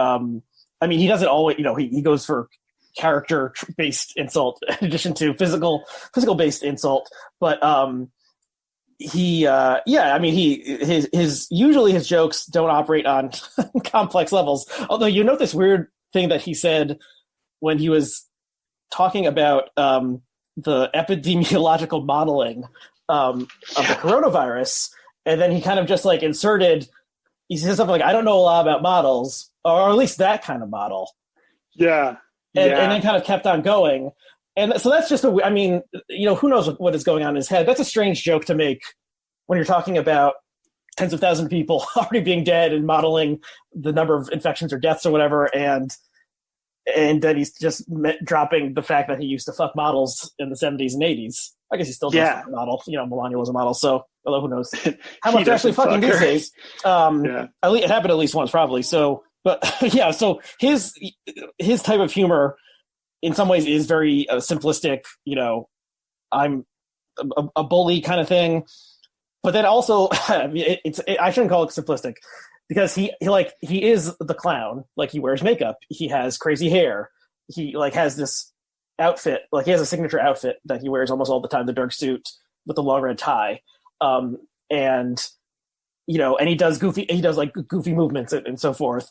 he doesn't always, he goes for character-based insult in addition to physical-based insult. But usually his jokes don't operate on complex levels. Although you note this weird thing that he said when he was talking about the epidemiological modeling of the coronavirus, and then he kind of just like inserted, he said something like, I don't know a lot about models, or at least that kind of model. Yeah. And then kind of kept on going. And so that's just who knows what is going on in his head. That's a strange joke to make when you're talking about tens of thousands of people already being dead and modeling the number of infections or deaths or whatever. And then he's just dropping the fact that he used to fuck models in the 70s and 80s. I guess he still does fuck a model. Melania was a model, so although who knows how much they're actually fucking these days. It happened at least once, probably. So, but yeah, so his type of humor in some ways is very simplistic, I'm a bully kind of thing. But then also, I shouldn't call it simplistic, because he is the clown. Like, he wears makeup, he has crazy hair, he like has this outfit, like he has a signature outfit that he wears almost all the time, the dark suit with the long red tie, and he does goofy movements and so forth.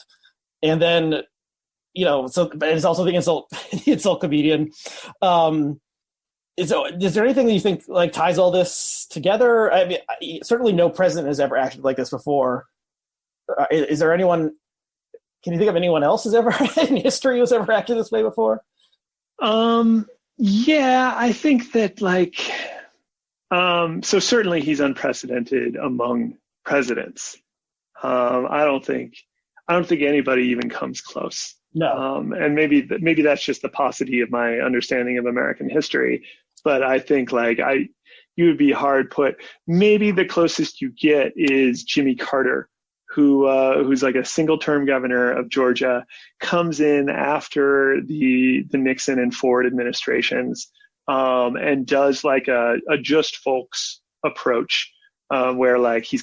And then so it's also the insult comedian. Is there anything that you think like ties all this together? I mean, certainly no president has ever acted like this before. Is there anyone? Can you think of anyone else who's ever in history who's ever acted this way before? Yeah, I think that so certainly he's unprecedented among presidents. I don't think anybody even comes close. No. And maybe that's just the paucity of my understanding of American history. But I think you would be hard put. Maybe the closest you get is Jimmy Carter, who's like a single term governor of Georgia, comes in after the Nixon and Ford administrations, and does like a just folks approach, where he,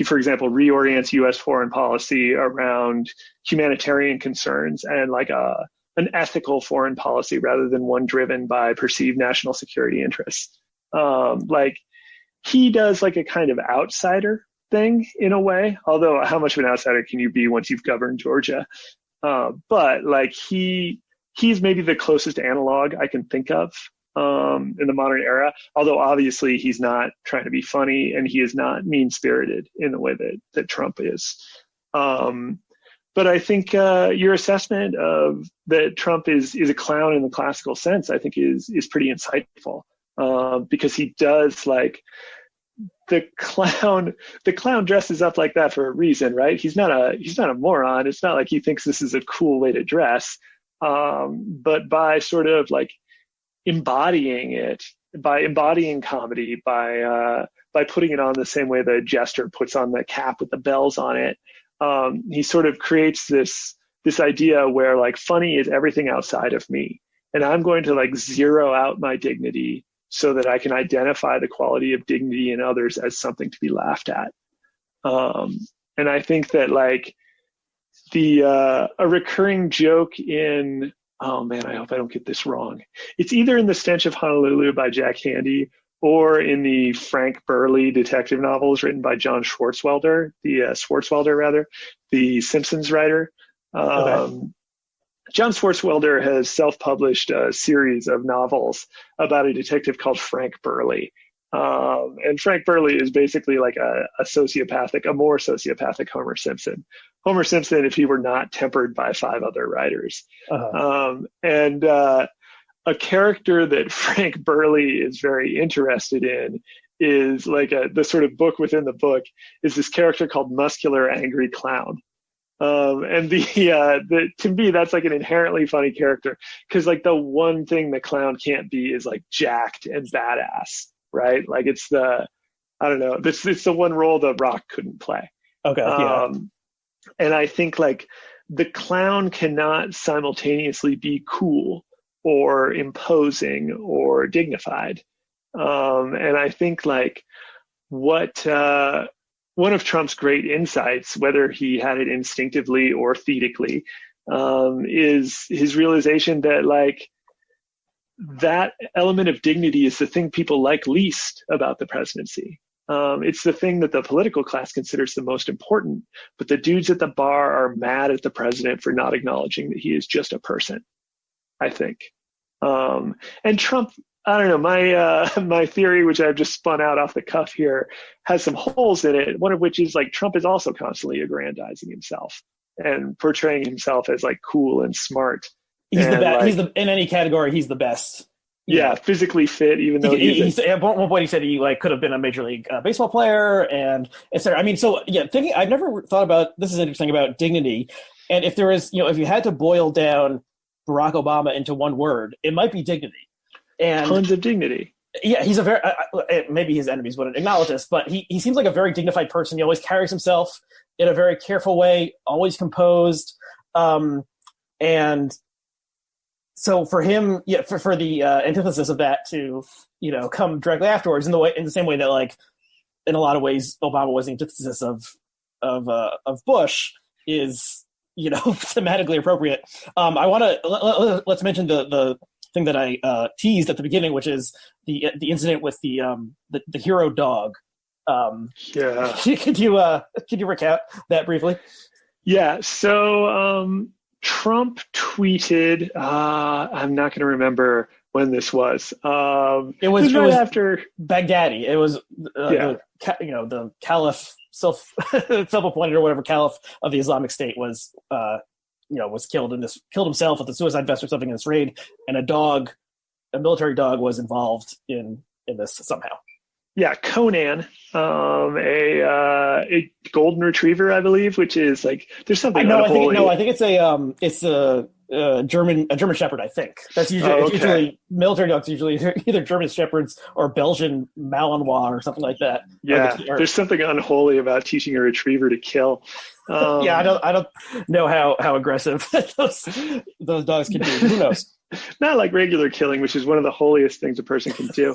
for example, reorients U.S. foreign policy around humanitarian concerns and an ethical foreign policy rather than one driven by perceived national security interests. He does like a kind of outsider thing in a way, although how much of an outsider can you be once you've governed Georgia? But he's maybe the closest analog I can think of in the modern era, although obviously he's not trying to be funny and he is not mean-spirited in the way that Trump is. But I think your assessment of that Trump is a clown in the classical sense, I think is pretty insightful, because he does the clown dresses up like that for a reason, right? He's not a moron. It's not like he thinks this is a cool way to dress, but by sort of embodying it, by embodying comedy, by putting it on the same way the jester puts on the cap with the bells on it, he sort of creates this this idea where like funny is everything outside of me. And I'm going to like zero out my dignity so that I can identify the quality of dignity in others as something to be laughed at. And I think that like a recurring joke in, oh man, I hope I don't get this wrong. It's either in The Stench of Honolulu by Jack Handey or in the Frank Burley detective novels written by John Swartzwelder, the Simpsons writer. Okay. John Swartzwelder has self-published a series of novels about a detective called Frank Burley. And Frank Burley is basically like a more sociopathic Homer Simpson. Homer Simpson, if he were not tempered by 5 other writers. And a character that Frank Burley is very interested in is like the sort of book within the book is this character called Muscular Angry Clown. And to me, that's like an inherently funny character because like the one thing the clown can't be is like jacked and badass, right? Like it's the one role The Rock couldn't play. Okay. Yeah. And I think like the clown cannot simultaneously be cool or imposing or dignified. And I think like one of Trump's great insights, whether he had it instinctively or theatrically, is his realization that like that element of dignity is the thing people like least about the presidency. It's the thing that the political class considers the most important, but the dudes at the bar are mad at the president for not acknowledging that he is just a person, I think. And Trump, I don't know, my theory, which I've just spun out off the cuff here, has some holes in it. One of which is like Trump is also constantly aggrandizing himself and portraying himself as like cool and smart. He's the best. Like, in any category, he's the best. Yeah, physically fit, even though at one point he said he like could have been a major league baseball player and etc. I mean, so yeah, I've never thought about this is interesting about dignity, and if there is, if you had to boil down Barack Obama into one word, it might be dignity. And tons of dignity. Yeah, he's a very maybe his enemies wouldn't acknowledge this, but he seems like a very dignified person. He always carries himself in a very careful way, always composed, and so for him, yeah, for the antithesis of that to come directly afterwards in the same way that like in a lot of ways Obama was the antithesis of Bush is thematically appropriate. I want to let's mention the thing that I teased at the beginning, which is the incident with the hero dog. Yeah. Could you recap that briefly? Yeah. So Trump tweeted. I'm not going to remember when this was. It was after Baghdadi. It was the caliph, self-appointed or whatever caliph of the Islamic State was killed himself with a suicide vest or something in this raid, and a military dog was involved in this somehow. Yeah, Conan, a golden retriever, I believe, which is like there's something. I think it's a German Shepherd. I think that's usually usually military dogs. Usually either German Shepherds or Belgian Malinois or something like that. Yeah, there's something unholy about teaching a retriever to kill. Yeah, I don't know how aggressive those dogs can be. Who knows? Not like regular killing, which is one of the holiest things a person can do.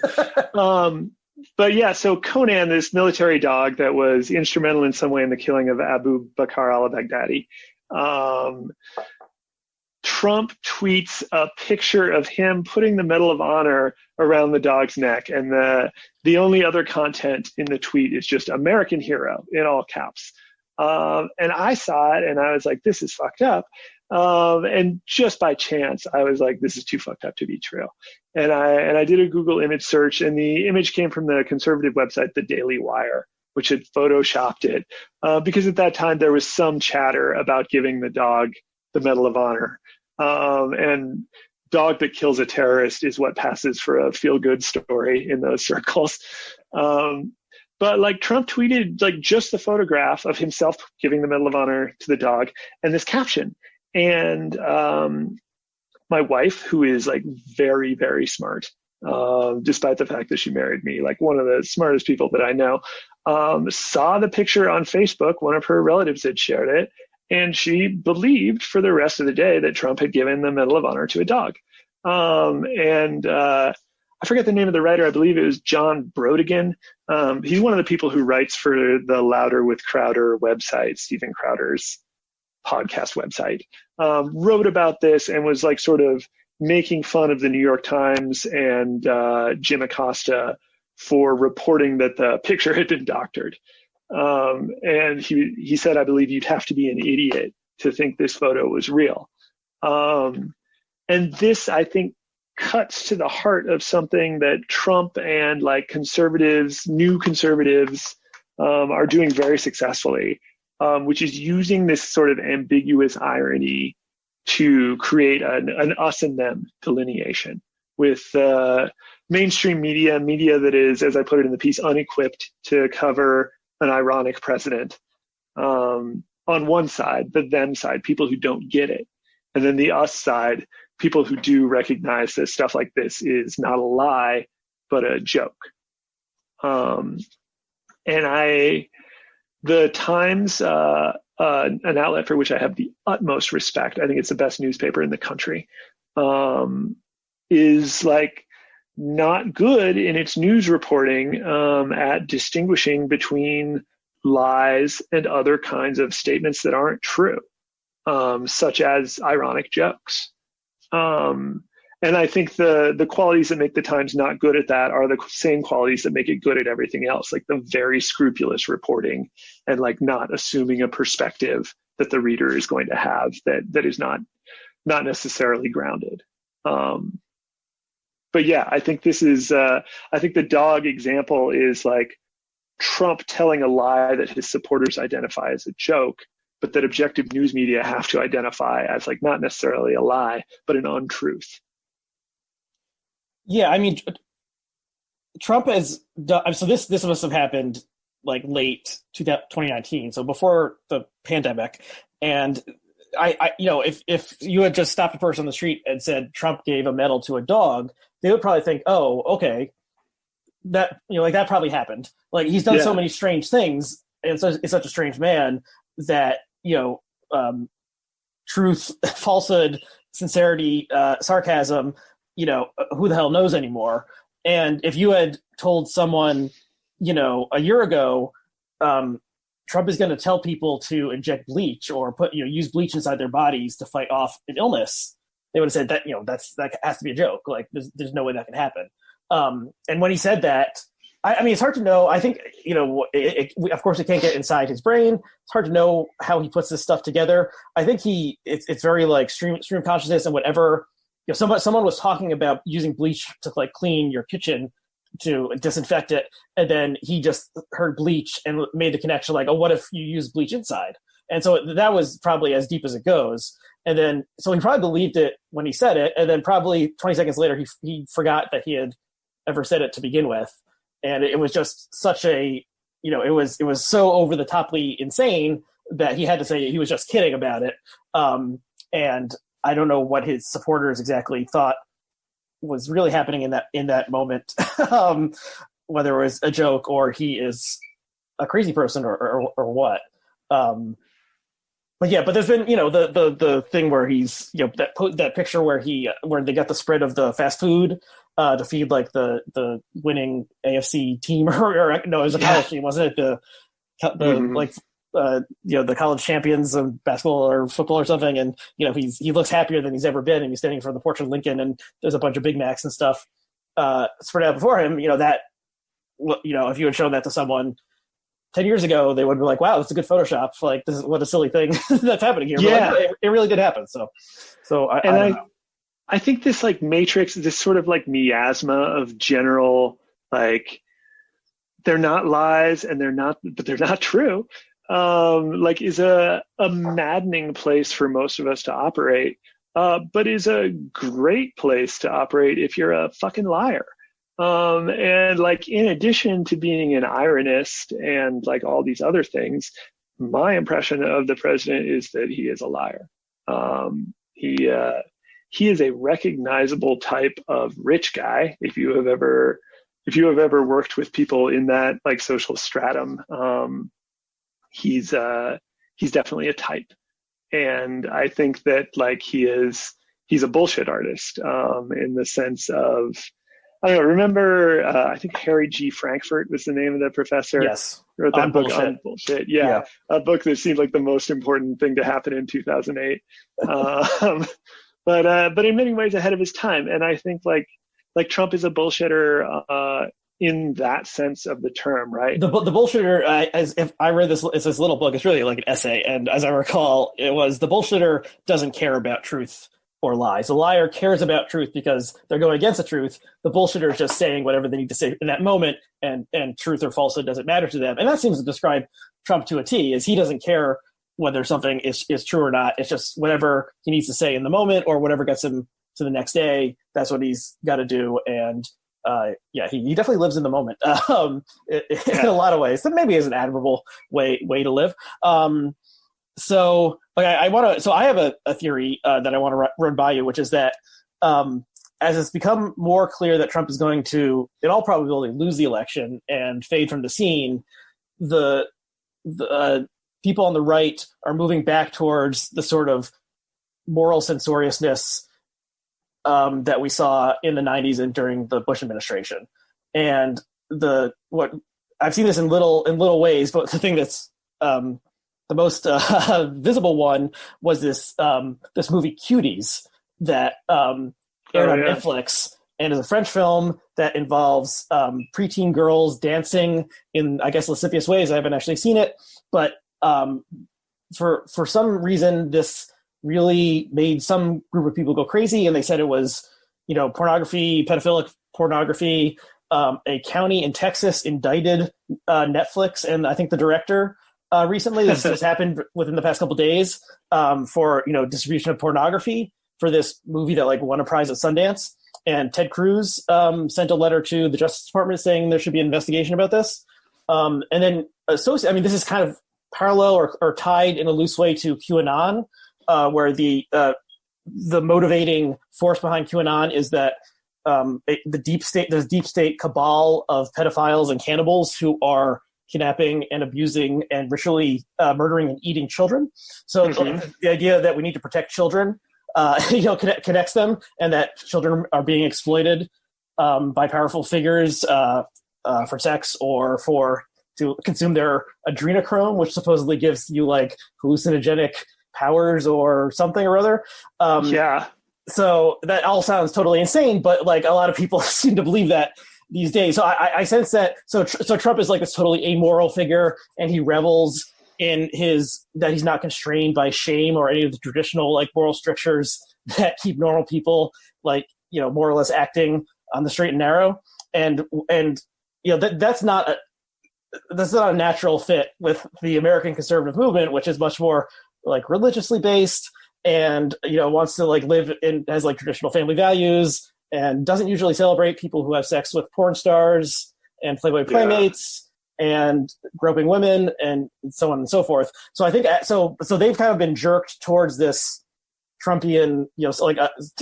But yeah, so Conan, this military dog that was instrumental in some way in the killing of Abu Bakr al-Baghdadi, Trump tweets a picture of him putting the Medal of Honor around the dog's neck, and the only other content in the tweet is just American hero in all caps. And I saw it and I was like, this is fucked up. And just by chance, I was like, this is too fucked up to be true. And I did a Google image search, and the image came from the conservative website, The Daily Wire, which had photoshopped it. Because at that time there was some chatter about giving the dog the Medal of Honor. And dog that kills a terrorist is what passes for a feel-good story in those circles. But like Trump tweeted like just the photograph of himself giving the Medal of Honor to the dog and this caption. And my wife, who is like very, very smart, despite the fact that she married me, like one of the smartest people that I know, saw the picture on Facebook. One of her relatives had shared it And she believed for the rest of the day that Trump had given the Medal of Honor to a dog. I forget the name of the writer. I believe it was John Brodigan. He's one of the people who writes for the Louder with Crowder website, Steven Crowder's podcast website, wrote about this and was like sort of making fun of the New York Times and Jim Acosta for reporting that the picture had been doctored. And he said, I believe you'd have to be an idiot to think this photo was real. And this, I think, cuts to the heart of something that Trump and like conservatives, new conservatives, are doing very successfully, which is using this sort of ambiguous irony to create an us and them delineation with mainstream media that is, as I put it in the piece, unequipped to cover an ironic president. On one side, the them side, people who don't get it. And then the us side, people who do recognize that stuff like this is not a lie, but a joke. The Times, an outlet for which I have the utmost respect, I think it's the best newspaper in the country, is like not good in its news reporting at distinguishing between lies and other kinds of statements that aren't true, such as ironic jokes. And I think the qualities that make the Times not good at that are the same qualities that make it good at everything else, like the very scrupulous reporting and like not assuming a perspective that the reader is going to have that is not necessarily grounded. But yeah, I think this is, I think the dog example is like Trump telling a lie that his supporters identify as a joke, but that objective news media have to identify as like not necessarily a lie, but an untruth. Yeah, I mean, Trump has done, so this must have happened like late 2019, so before the pandemic. And I if you had just stopped a person on the street and said Trump gave a medal to a dog, they would probably think, oh, okay, that, like that probably happened. Like he's done so many strange things, and so it's such a strange man that, truth, falsehood, sincerity, sarcasm, who the hell knows anymore. And if you had told someone, a year ago, Trump is going to tell people to inject bleach or use bleach inside their bodies to fight off an illness, they would have said that, that has to be a joke. Like there's no way that can happen. And when he said that, I mean, it's hard to know. I think, of course it can't get inside his brain. It's hard to know how he puts this stuff together. I think it's very like stream consciousness, and whatever, someone was talking about using bleach to like clean your kitchen to disinfect it. And then he just heard bleach and made the connection like, oh, what if you use bleach inside? And so that was probably as deep as it goes. And then, so he probably believed it when he said it. And then probably 20 seconds later, he forgot that he had ever said it to begin with. And it was just such a, it was so over the toply insane that he had to say he was just kidding about it. And I don't know what his supporters exactly thought was really happening in that moment, whether it was a joke or he is a crazy person or what. But there's been, the thing where he's, that picture where they got the spread of the fast food to feed like the winning AFC team or no, it was a college team, wasn't it? The college champions of basketball or football or something. And, he looks happier than he's ever been. And he's standing in front of the porch of Lincoln, and there's a bunch of Big Macs and stuff spread out before him. That, if you had shown that to someone 10 years ago, they would be like, wow, that's a good Photoshop. Like, this is what a silly thing that's happening here. Yeah. But like, it really did happen. So I think this like matrix, this sort of like miasma of general, like, they're not lies and but they're not true. Is a maddening place for most of us to operate, but is a great place to operate if you're a fucking liar. And like, in addition to being an ironist and like all these other things, my impression of the president is that he is a liar. He is a recognizable type of rich guy. If you have ever worked with people in that like social stratum, he's definitely a type. And I think that like he's a bullshit artist, in the sense of, I don't know, remember, I think Harry G. Frankfurt was the name of the professor. Yes. Wrote that book Bullshit. on bullshit. Yeah. A book that seemed like the most important thing to happen in 2008. But in many ways ahead of his time. And I think like Trump is a bullshitter, in that sense of the term, right? The bullshitter, as if I read this, it's this little book. It's really like an essay, and as I recall, it was the bullshitter doesn't care about truth or lies. The liar cares about truth because they're going against the truth. The bullshitter is just saying whatever they need to say in that moment, and truth or falsehood doesn't matter to them. And that seems to describe Trump to a T. Is he doesn't care whether something is true or not. It's just whatever he needs to say in the moment, or whatever gets him to the next day. That's what he's got to do, and. He definitely lives in the moment in a lot of ways. That maybe is an admirable way to live. So I have a theory that I want to run by you, which is that as it's become more clear that Trump is going to, in all probability, lose the election and fade from the scene, the people on the right are moving back towards the sort of moral censoriousness that we saw in the 90s and during the Bush administration. And what I've seen this in little ways, but the thing that's the most visible one was this movie Cuties that aired on Netflix, and is a French film that involves preteen girls dancing in, I guess, lascivious ways. I haven't actually seen it, but for some reason this really made some group of people go crazy, and they said it was, pornography, pedophilic pornography. A county in Texas indicted Netflix and I think the director recently. This just happened within the past couple of days for distribution of pornography for this movie that won a prize at Sundance. And Ted Cruz sent a letter to the Justice Department saying there should be an investigation about this. And then this is kind of parallel or tied in a loose way to QAnon. Where the motivating force behind QAnon is that there's deep state cabal of pedophiles and cannibals who are kidnapping and abusing and ritually murdering and eating children. So the idea that we need to protect children, connects them, and that children are being exploited by powerful figures for sex or to consume their adrenochrome, which supposedly gives you hallucinogenic powers or something or other. So that all sounds totally insane, but a lot of people seem to believe that these days. So I sense that. So Trump is this totally amoral figure, and he revels in that he's not constrained by shame or any of the traditional moral strictures that keep normal people more or less acting on the straight and narrow. And that's not a natural fit with the American conservative movement, which is much more religiously based, and wants to live in, has traditional family values, and doesn't usually celebrate people who have sex with porn stars and Playboy playmates and groping women and so on and so forth. So I think so they've kind of been jerked towards this Trumpian,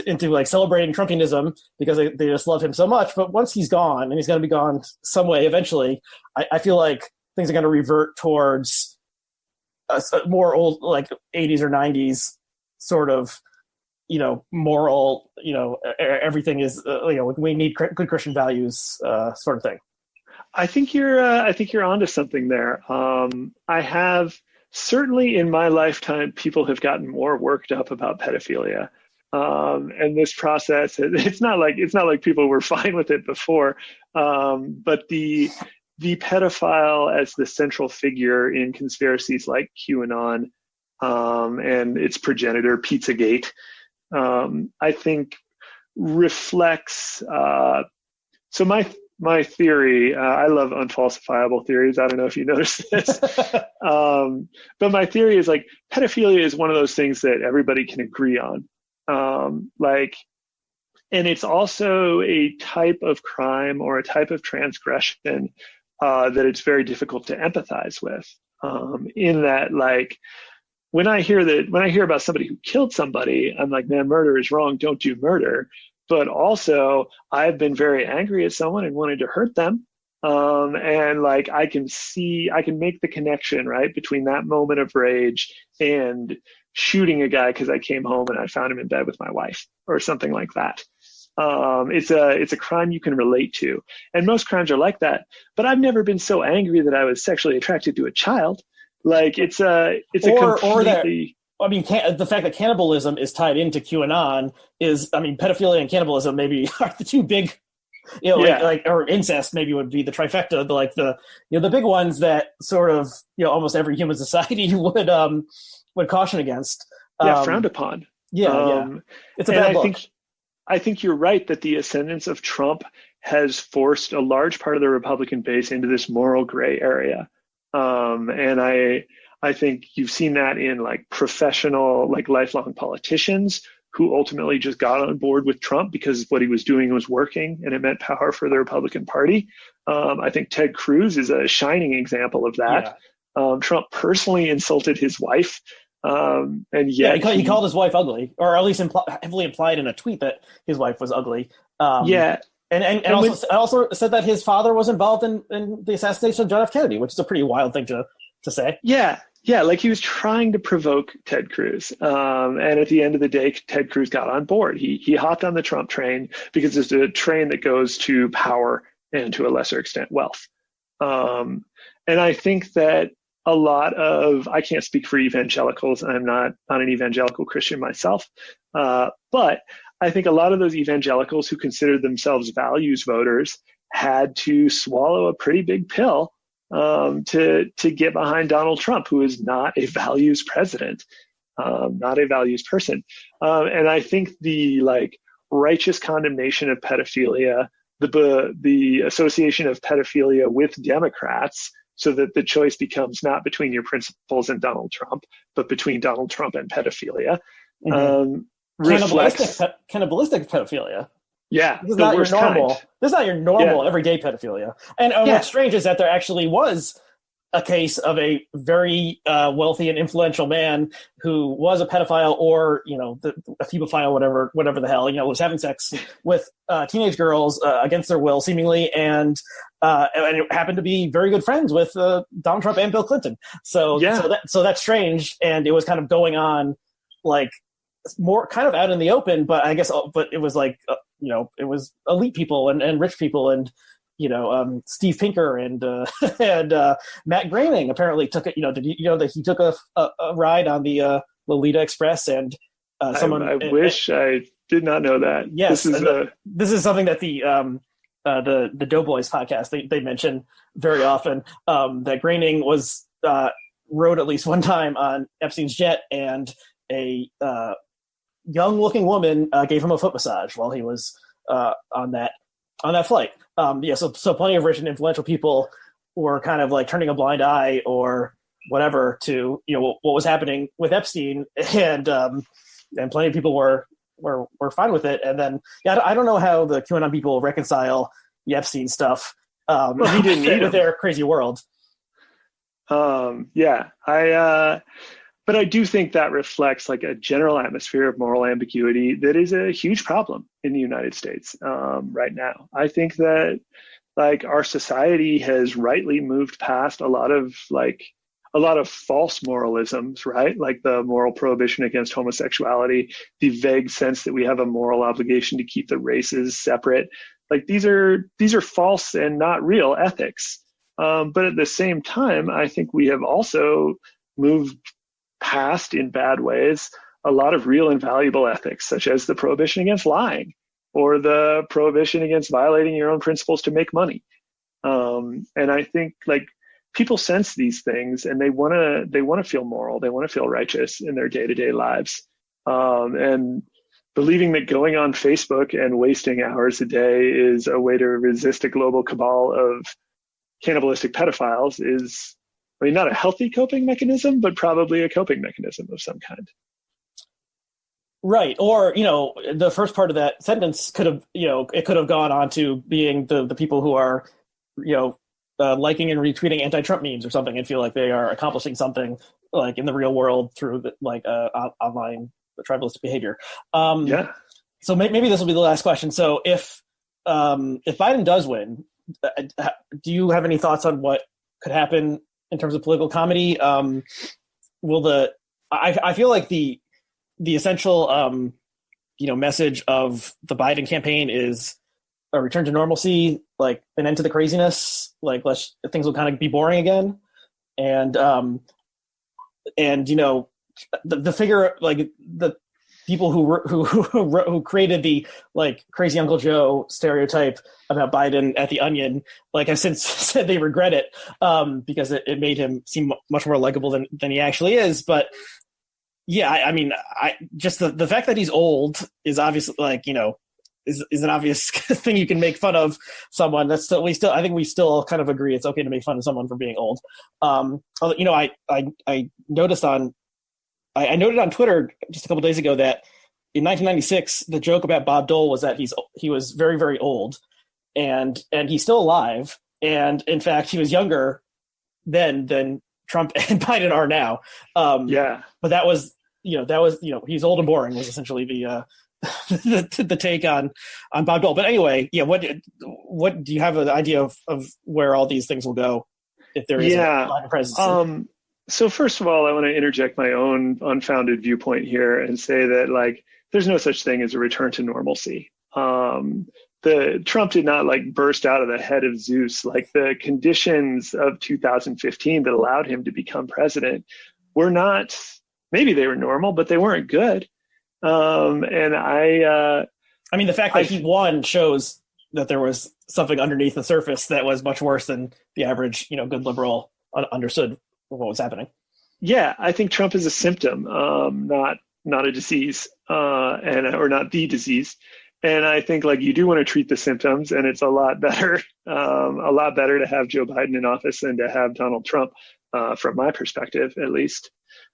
into celebrating Trumpianism because they just love him so much. But once he's gone, and he's going to be gone some way eventually, I feel like things are going to revert towards more old 80s or 90s sort of moral, everything is we need good Christian values sort of thing. I think you're onto something there. I have certainly in my lifetime, people have gotten more worked up about pedophilia, and this process. It's not like people were fine with it before, but the pedophile as the central figure in conspiracies like QAnon and its progenitor, Pizzagate, I think reflects. So my theory, I love unfalsifiable theories. I don't know if you noticed this, but my theory is pedophilia is one of those things that everybody can agree on. And it's also a type of crime or a type of transgression that it's very difficult to empathize with. In that, when I hear about somebody who killed somebody, I'm like, man, murder is wrong. Don't do murder. But also, I've been very angry at someone and wanted to hurt them. And I can make the connection, right, between that moment of rage and shooting a guy because I came home and I found him in bed with my wife or something like that. It's a crime you can relate to, and most crimes are like that. But I've never been so angry that I was sexually attracted to a child. Like it's a completely. I mean, the fact that cannibalism is tied into QAnon pedophilia and cannibalism maybe are the two big, or incest maybe would be the trifecta, the big ones that sort of, almost every human society would caution against. Frowned upon. It's a bad look. I think you're right that the ascendance of Trump has forced a large part of the Republican base into this moral gray area. And I think you've seen that in like professional, like lifelong politicians who ultimately just got on board with Trump because what he was doing was working and it meant power for the Republican Party. I think Ted Cruz is a shining example of that. Yeah. Trump personally insulted his wife. And yet he called his wife ugly, or at least heavily implied in a tweet that his wife was ugly. And also said that his father was involved in the assassination of John F. Kennedy, which is a pretty wild thing to say. Yeah, like he was trying to provoke Ted Cruz. And at the end of the day, Ted Cruz got on board. He hopped on the Trump train because it's a train that goes to power and to a lesser extent wealth. And I think that a lot of, I can't speak for evangelicals. I'm not an evangelical Christian myself. But I think a lot of those evangelicals who considered themselves values voters had to swallow a pretty big pill to get behind Donald Trump, who is not a values president, not a values person. And I think the righteous condemnation of pedophilia, the association of pedophilia with Democrats, so that the choice becomes not between your principles and Donald Trump, but between Donald Trump and pedophilia. Cannibalistic pedophilia. Yeah, this is not your normal. This is not your normal everyday pedophilia. And what's strange is that there actually was a case of a very wealthy and influential man who was a pedophile or a pubophile, whatever the hell, was having sex with teenage girls against their will, seemingly, and it happened to be very good friends with Donald Trump and Bill Clinton. So that's strange, and it was kind of going on more kind of out in the open, but I guess it was it was elite people and rich people and Steve Pinker and Matt Groening apparently took it. Did you know that he took a ride on the Lolita Express and someone? I wish I did not know that. Yes, this is something that the Doughboys podcast they mention very often. That Groening was rode at least one time on Epstein's jet, and a young-looking woman gave him a foot massage while he was on that flight. So plenty of rich and influential people were kind of turning a blind eye or whatever to what was happening with Epstein, and plenty of people were fine with it. And then I don't know how the QAnon people reconcile the Epstein stuff he didn't with their crazy world. But I do think that reflects a general atmosphere of moral ambiguity that is a huge problem in the United States right now. I think that our society has rightly moved past a lot of false moralisms, right? Like the moral prohibition against homosexuality, the vague sense that we have a moral obligation to keep the races separate. These are false and not real ethics. But at the same time, I think we have also moved past in bad ways a lot of real and valuable ethics, such as the prohibition against lying or the prohibition against violating your own principles to make money. And I think people sense these things and they want to feel moral. They want to feel righteous in their day-to-day lives. And believing that going on Facebook and wasting hours a day is a way to resist a global cabal of cannibalistic pedophiles is, not a healthy coping mechanism, but probably a coping mechanism of some kind. Right. Or, the first part of that sentence could have gone on to being the people who are, liking and retweeting anti-Trump memes or something and feel like they are accomplishing something in the real world through online tribalistic behavior. So maybe this will be the last question. So if Biden does win, do you have any thoughts on what could happen in terms of political comedy? Will the I feel like the essential message of the Biden campaign is a return to normalcy, like an end to the craziness, like things will kind of be boring again, and the figure, like the people who created the like crazy Uncle Joe stereotype about Biden at the Onion, like I've since said they regret it because it made him seem much more likable than he actually is. But yeah, I mean, just the fact that he's old is obviously like, is an obvious thing you can make fun of someone. I think we still kind of agree it's okay to make fun of someone for being old. I noticed I noted on Twitter just a couple days ago that in 1996, the joke about Bob Dole was that he was very, very old, and he's still alive. And in fact, he was younger then than Trump and Biden are now. But that was he's old and boring was essentially the take on Bob Dole. But anyway, what do you have an idea of where all these things will go if there is a Biden presidency? So first of all, I want to interject my own unfounded viewpoint here and say that like there's no such thing as a return to normalcy. The Trump did not like burst out of the head of Zeus. Like the conditions of 2015 that allowed him to become president were not, maybe they were normal, but they weren't good. I mean, the fact that he won shows that there was something underneath the surface that was much worse than the average, good liberal understood what was happening. Yeah, I think Trump is a symptom, not a disease, or not the disease. And I think like you do want to treat the symptoms, and it's a lot better to have Joe Biden in office than to have Donald Trump, from my perspective, at least.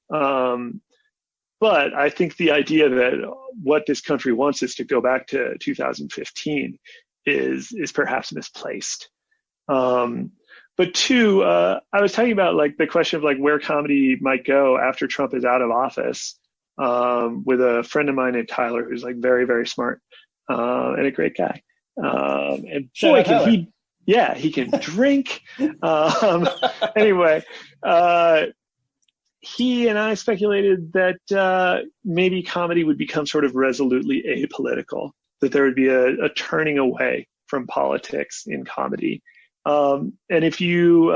But I think the idea that what this country wants is to go back to 2015 is perhaps misplaced. But two, I was talking about like the question of like where comedy might go after Trump is out of office, with a friend of mine named Tyler, who's like very, very smart, and a great guy. And boy, can he can drink. Anyway, he and I speculated that maybe comedy would become sort of resolutely apolitical, that there would be a turning away from politics in comedy. And if you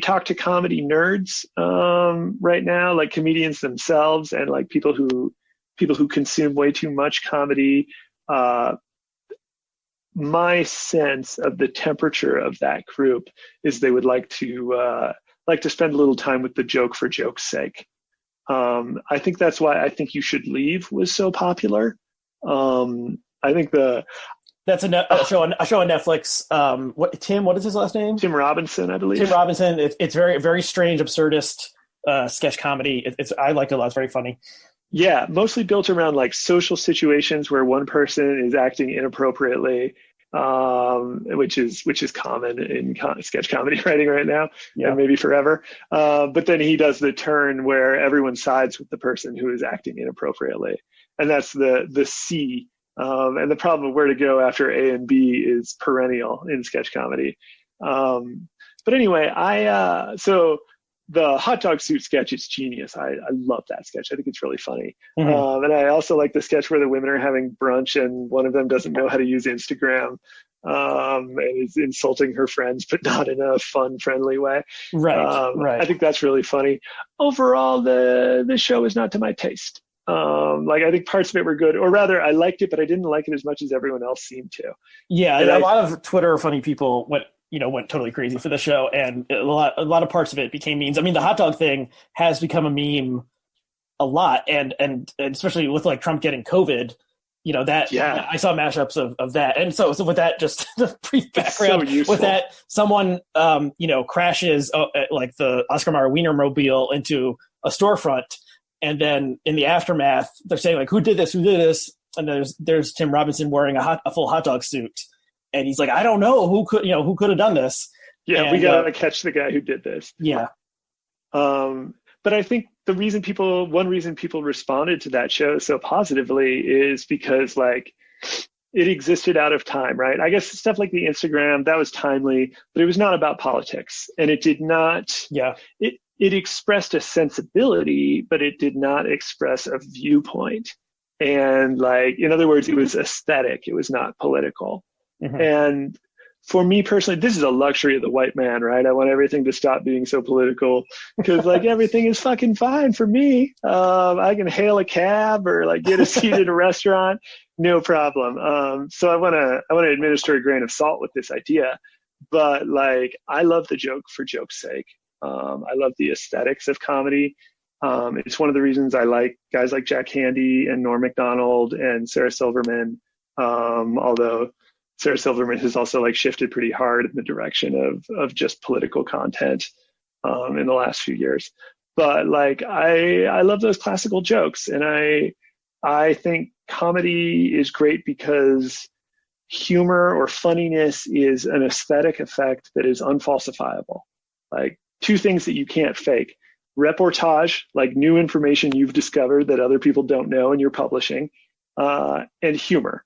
talk to comedy nerds right now, like comedians themselves and like people who consume way too much comedy, my sense of the temperature of that group is they would like to spend a little time with the joke for joke's sake. I think that's why I Think You Should Leave was so popular. I think that's a show on Netflix. What is his last name? Tim Robinson, I believe. Tim Robinson. It's very, very strange, absurdist sketch comedy. I liked it a lot. It's very funny. Yeah, mostly built around like social situations where one person is acting inappropriately, which is common in sketch comedy writing right now, and maybe forever. But then he does the turn where everyone sides with the person who is acting inappropriately, and that's the C. And the problem of where to go after A and B is perennial in sketch comedy. But anyway, so the hot dog suit sketch is genius. I love that sketch. I think it's really funny. Mm-hmm. And I also like the sketch where the women are having brunch and one of them doesn't know how to use Instagram, and is insulting her friends, but not in a fun, friendly way. Right. I think that's really funny. Overall, the show is not to my taste. I think parts of it were good, or rather I liked it, but I didn't like it as much as everyone else seemed to. Yeah. And a lot of Twitter funny people went totally crazy for the show, and a lot of parts of it became memes. I mean, the hot dog thing has become a meme a lot, and especially with like Trump getting COVID, I saw mashups of that. And so with that, just the brief background with that, someone, crashes like the Oscar Mayer Wienermobile into a storefront. And then in the aftermath, they're saying like, who did this? And there's Tim Robinson wearing a full hot dog suit. And he's like, I don't know who could have done this. Yeah. And we got to catch the guy who did this. Yeah. But I think one reason people responded to that show so positively is because like it existed out of time, right? I guess stuff like the Instagram, that was timely, but it was not about politics, and it did not, it expressed a sensibility, but it did not express a viewpoint. And like, in other words, it was aesthetic. It was not political. Mm-hmm. And for me personally, this is a luxury of the white man, right? I want everything to stop being so political because like everything is fucking fine for me. I can hail a cab or like get a seat at a restaurant, no problem. So I want to administer a grain of salt with this idea, but like I love the joke for joke's sake. I love the aesthetics of comedy. It's one of the reasons I like guys like Jack Handey and Norm Macdonald and Sarah Silverman, although Sarah Silverman has also like shifted pretty hard in the direction of just political content in the last few years. But like I love those classical jokes, and I think comedy is great because humor or funniness is an aesthetic effect that is unfalsifiable. Like two things that you can't fake: reportage, like new information you've discovered that other people don't know and you're publishing, and humor.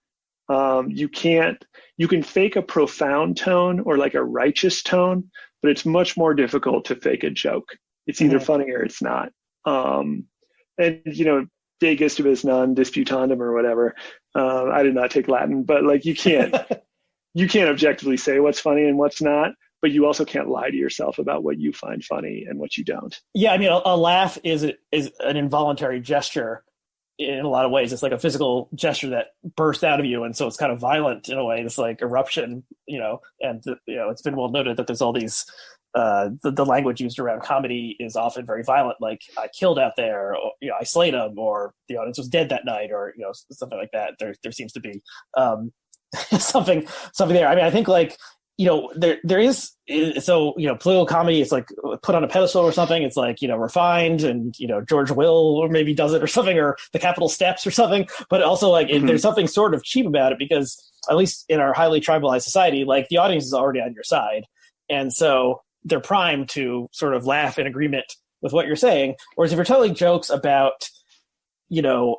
You can fake a profound tone or like a righteous tone, but it's much more difficult to fake a joke. It's either funny or it's not. And you know, de gustibus non disputandum or whatever. I did not take Latin, but like you can't objectively say what's funny and what's not, but you also can't lie to yourself about what you find funny and what you don't. Yeah, I mean, a laugh is an involuntary gesture in a lot of ways. It's like a physical gesture that bursts out of you, and so it's kind of violent in a way. It's like eruption, you know. And you know, it's been well noted that there's all these the language used around comedy is often very violent, like I killed out there, or you know, I slayed him, or the audience was dead that night, or you know, something like that. There seems to be something there. I mean, I think like, you know, there is, so, you know, political comedy is like put on a pedestal or something. It's like, you know, refined, and, you know, George Will or maybe does it or something, or the Capitol Steps or something. But also like there's something sort of cheap about it, because at least in our highly tribalized society, like the audience is already on your side. And so they're primed to sort of laugh in agreement with what you're saying. Whereas if you're telling jokes about, you know,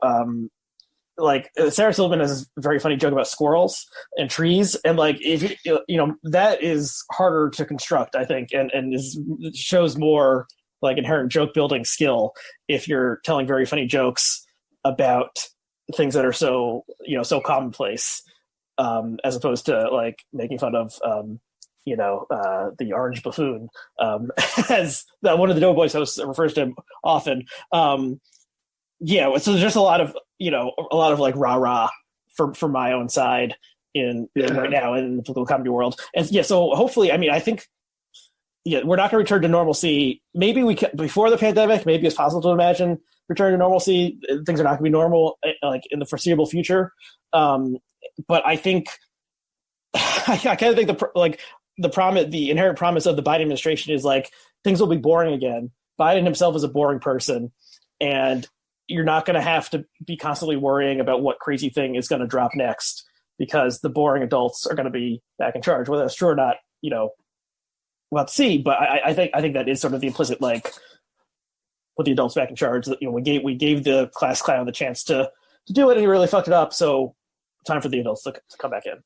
like Sarah Silverman has a very funny joke about squirrels and trees, and like if you know, that is harder to construct, I think, and shows more like inherent joke building skill if you're telling very funny jokes about things that are so, you know, so commonplace, as opposed to like making fun of you know, the orange buffoon, as one of the Doughboys hosts refers to him often. Yeah, so there's just a lot of like rah-rah from my own side in right now in the political comedy world. And yeah, so hopefully, I mean, I think, yeah, we're not going to return to normalcy. Maybe we can, before the pandemic, maybe it's possible to imagine return to normalcy. Things are not going to be normal like in the foreseeable future. But I think, I kind of think the inherent promise of the Biden administration is like things will be boring again. Biden himself is a boring person, and you're not going to have to be constantly worrying about what crazy thing is going to drop next, because the boring adults are going to be back in charge. Whether that's true or not, you know, we'll have to see. But I think that is sort of the implicit, like, put the adults back in charge. You know, we gave the class clown the chance to do it, and he really fucked it up. So time for the adults to come back in.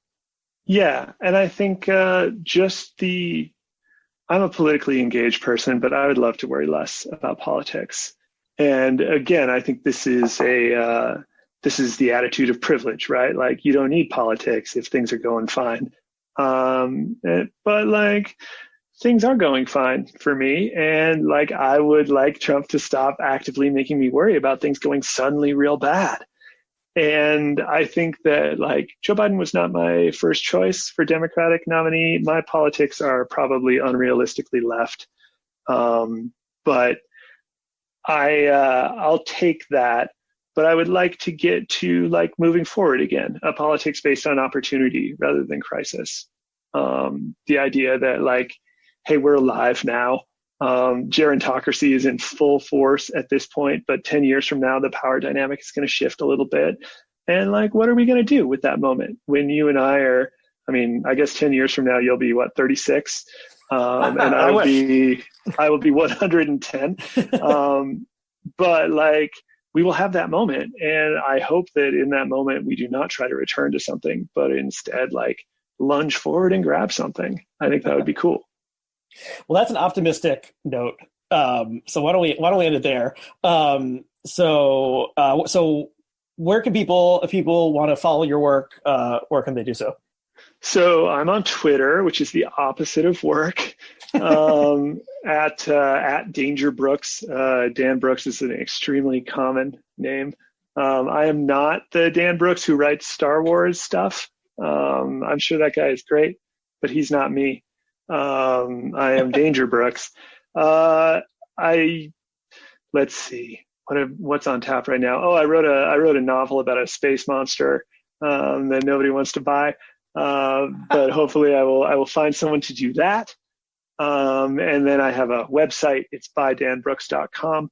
Yeah, and I think I'm a politically engaged person, but I would love to worry less about politics. And again, I think this is the attitude of privilege, right? Like, you don't need politics if things are going fine. But like, things are going fine for me. And like, I would like Trump to stop actively making me worry about things going suddenly real bad. And I think that like Joe Biden was not my first choice for Democratic nominee. My politics are probably unrealistically left. But I'll take that, but I would like to get to like moving forward again, a politics based on opportunity rather than crisis. The idea that like, hey, we're alive now. Gerontocracy is in full force at this point, but 10 years from now, the power dynamic is going to shift a little bit. And like, what are we going to do with that moment when you and I are, I mean, I guess 10 years from now, you'll be what, 36? And I will be 110. But like, we will have that moment. And I hope that in that moment, we do not try to return to something, but instead like lunge forward and grab something. I think that would be cool. Well, that's an optimistic note So why don't we end it there? So where can people, if people want to follow your work, where can they do so? So I'm on Twitter, which is the opposite of work, at Danger Brooks. Dan Brooks is an extremely common name. I am not the Dan Brooks who writes Star Wars stuff. I'm sure that guy is great, but he's not me. I am Danger Brooks. Let's see what's on tap right now. Oh, I wrote a novel about a space monster that nobody wants to buy, but hopefully I will find someone to do that. And then I have a website. It's bydanbrooks.com,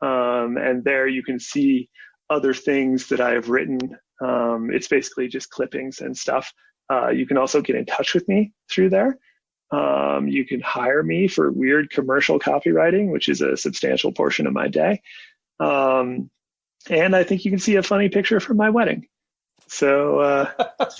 and there you can see other things that I have written. It's basically just clippings and stuff. You can also get in touch with me through there. You can hire me for weird commercial copywriting, which is a substantial portion of my day. And I think you can see a funny picture from my wedding. So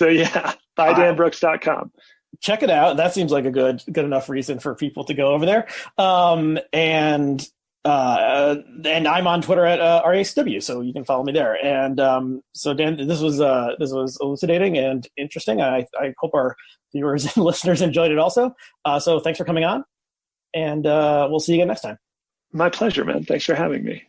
yeah, bydanbrooks.com. Check it out. That seems like a good enough reason for people to go over there. And I'm on Twitter at RASW, so you can follow me there. And so Dan, this was elucidating and interesting. I hope our viewers and listeners enjoyed it also. So thanks for coming on, and we'll see you again next time. My pleasure, man. Thanks for having me.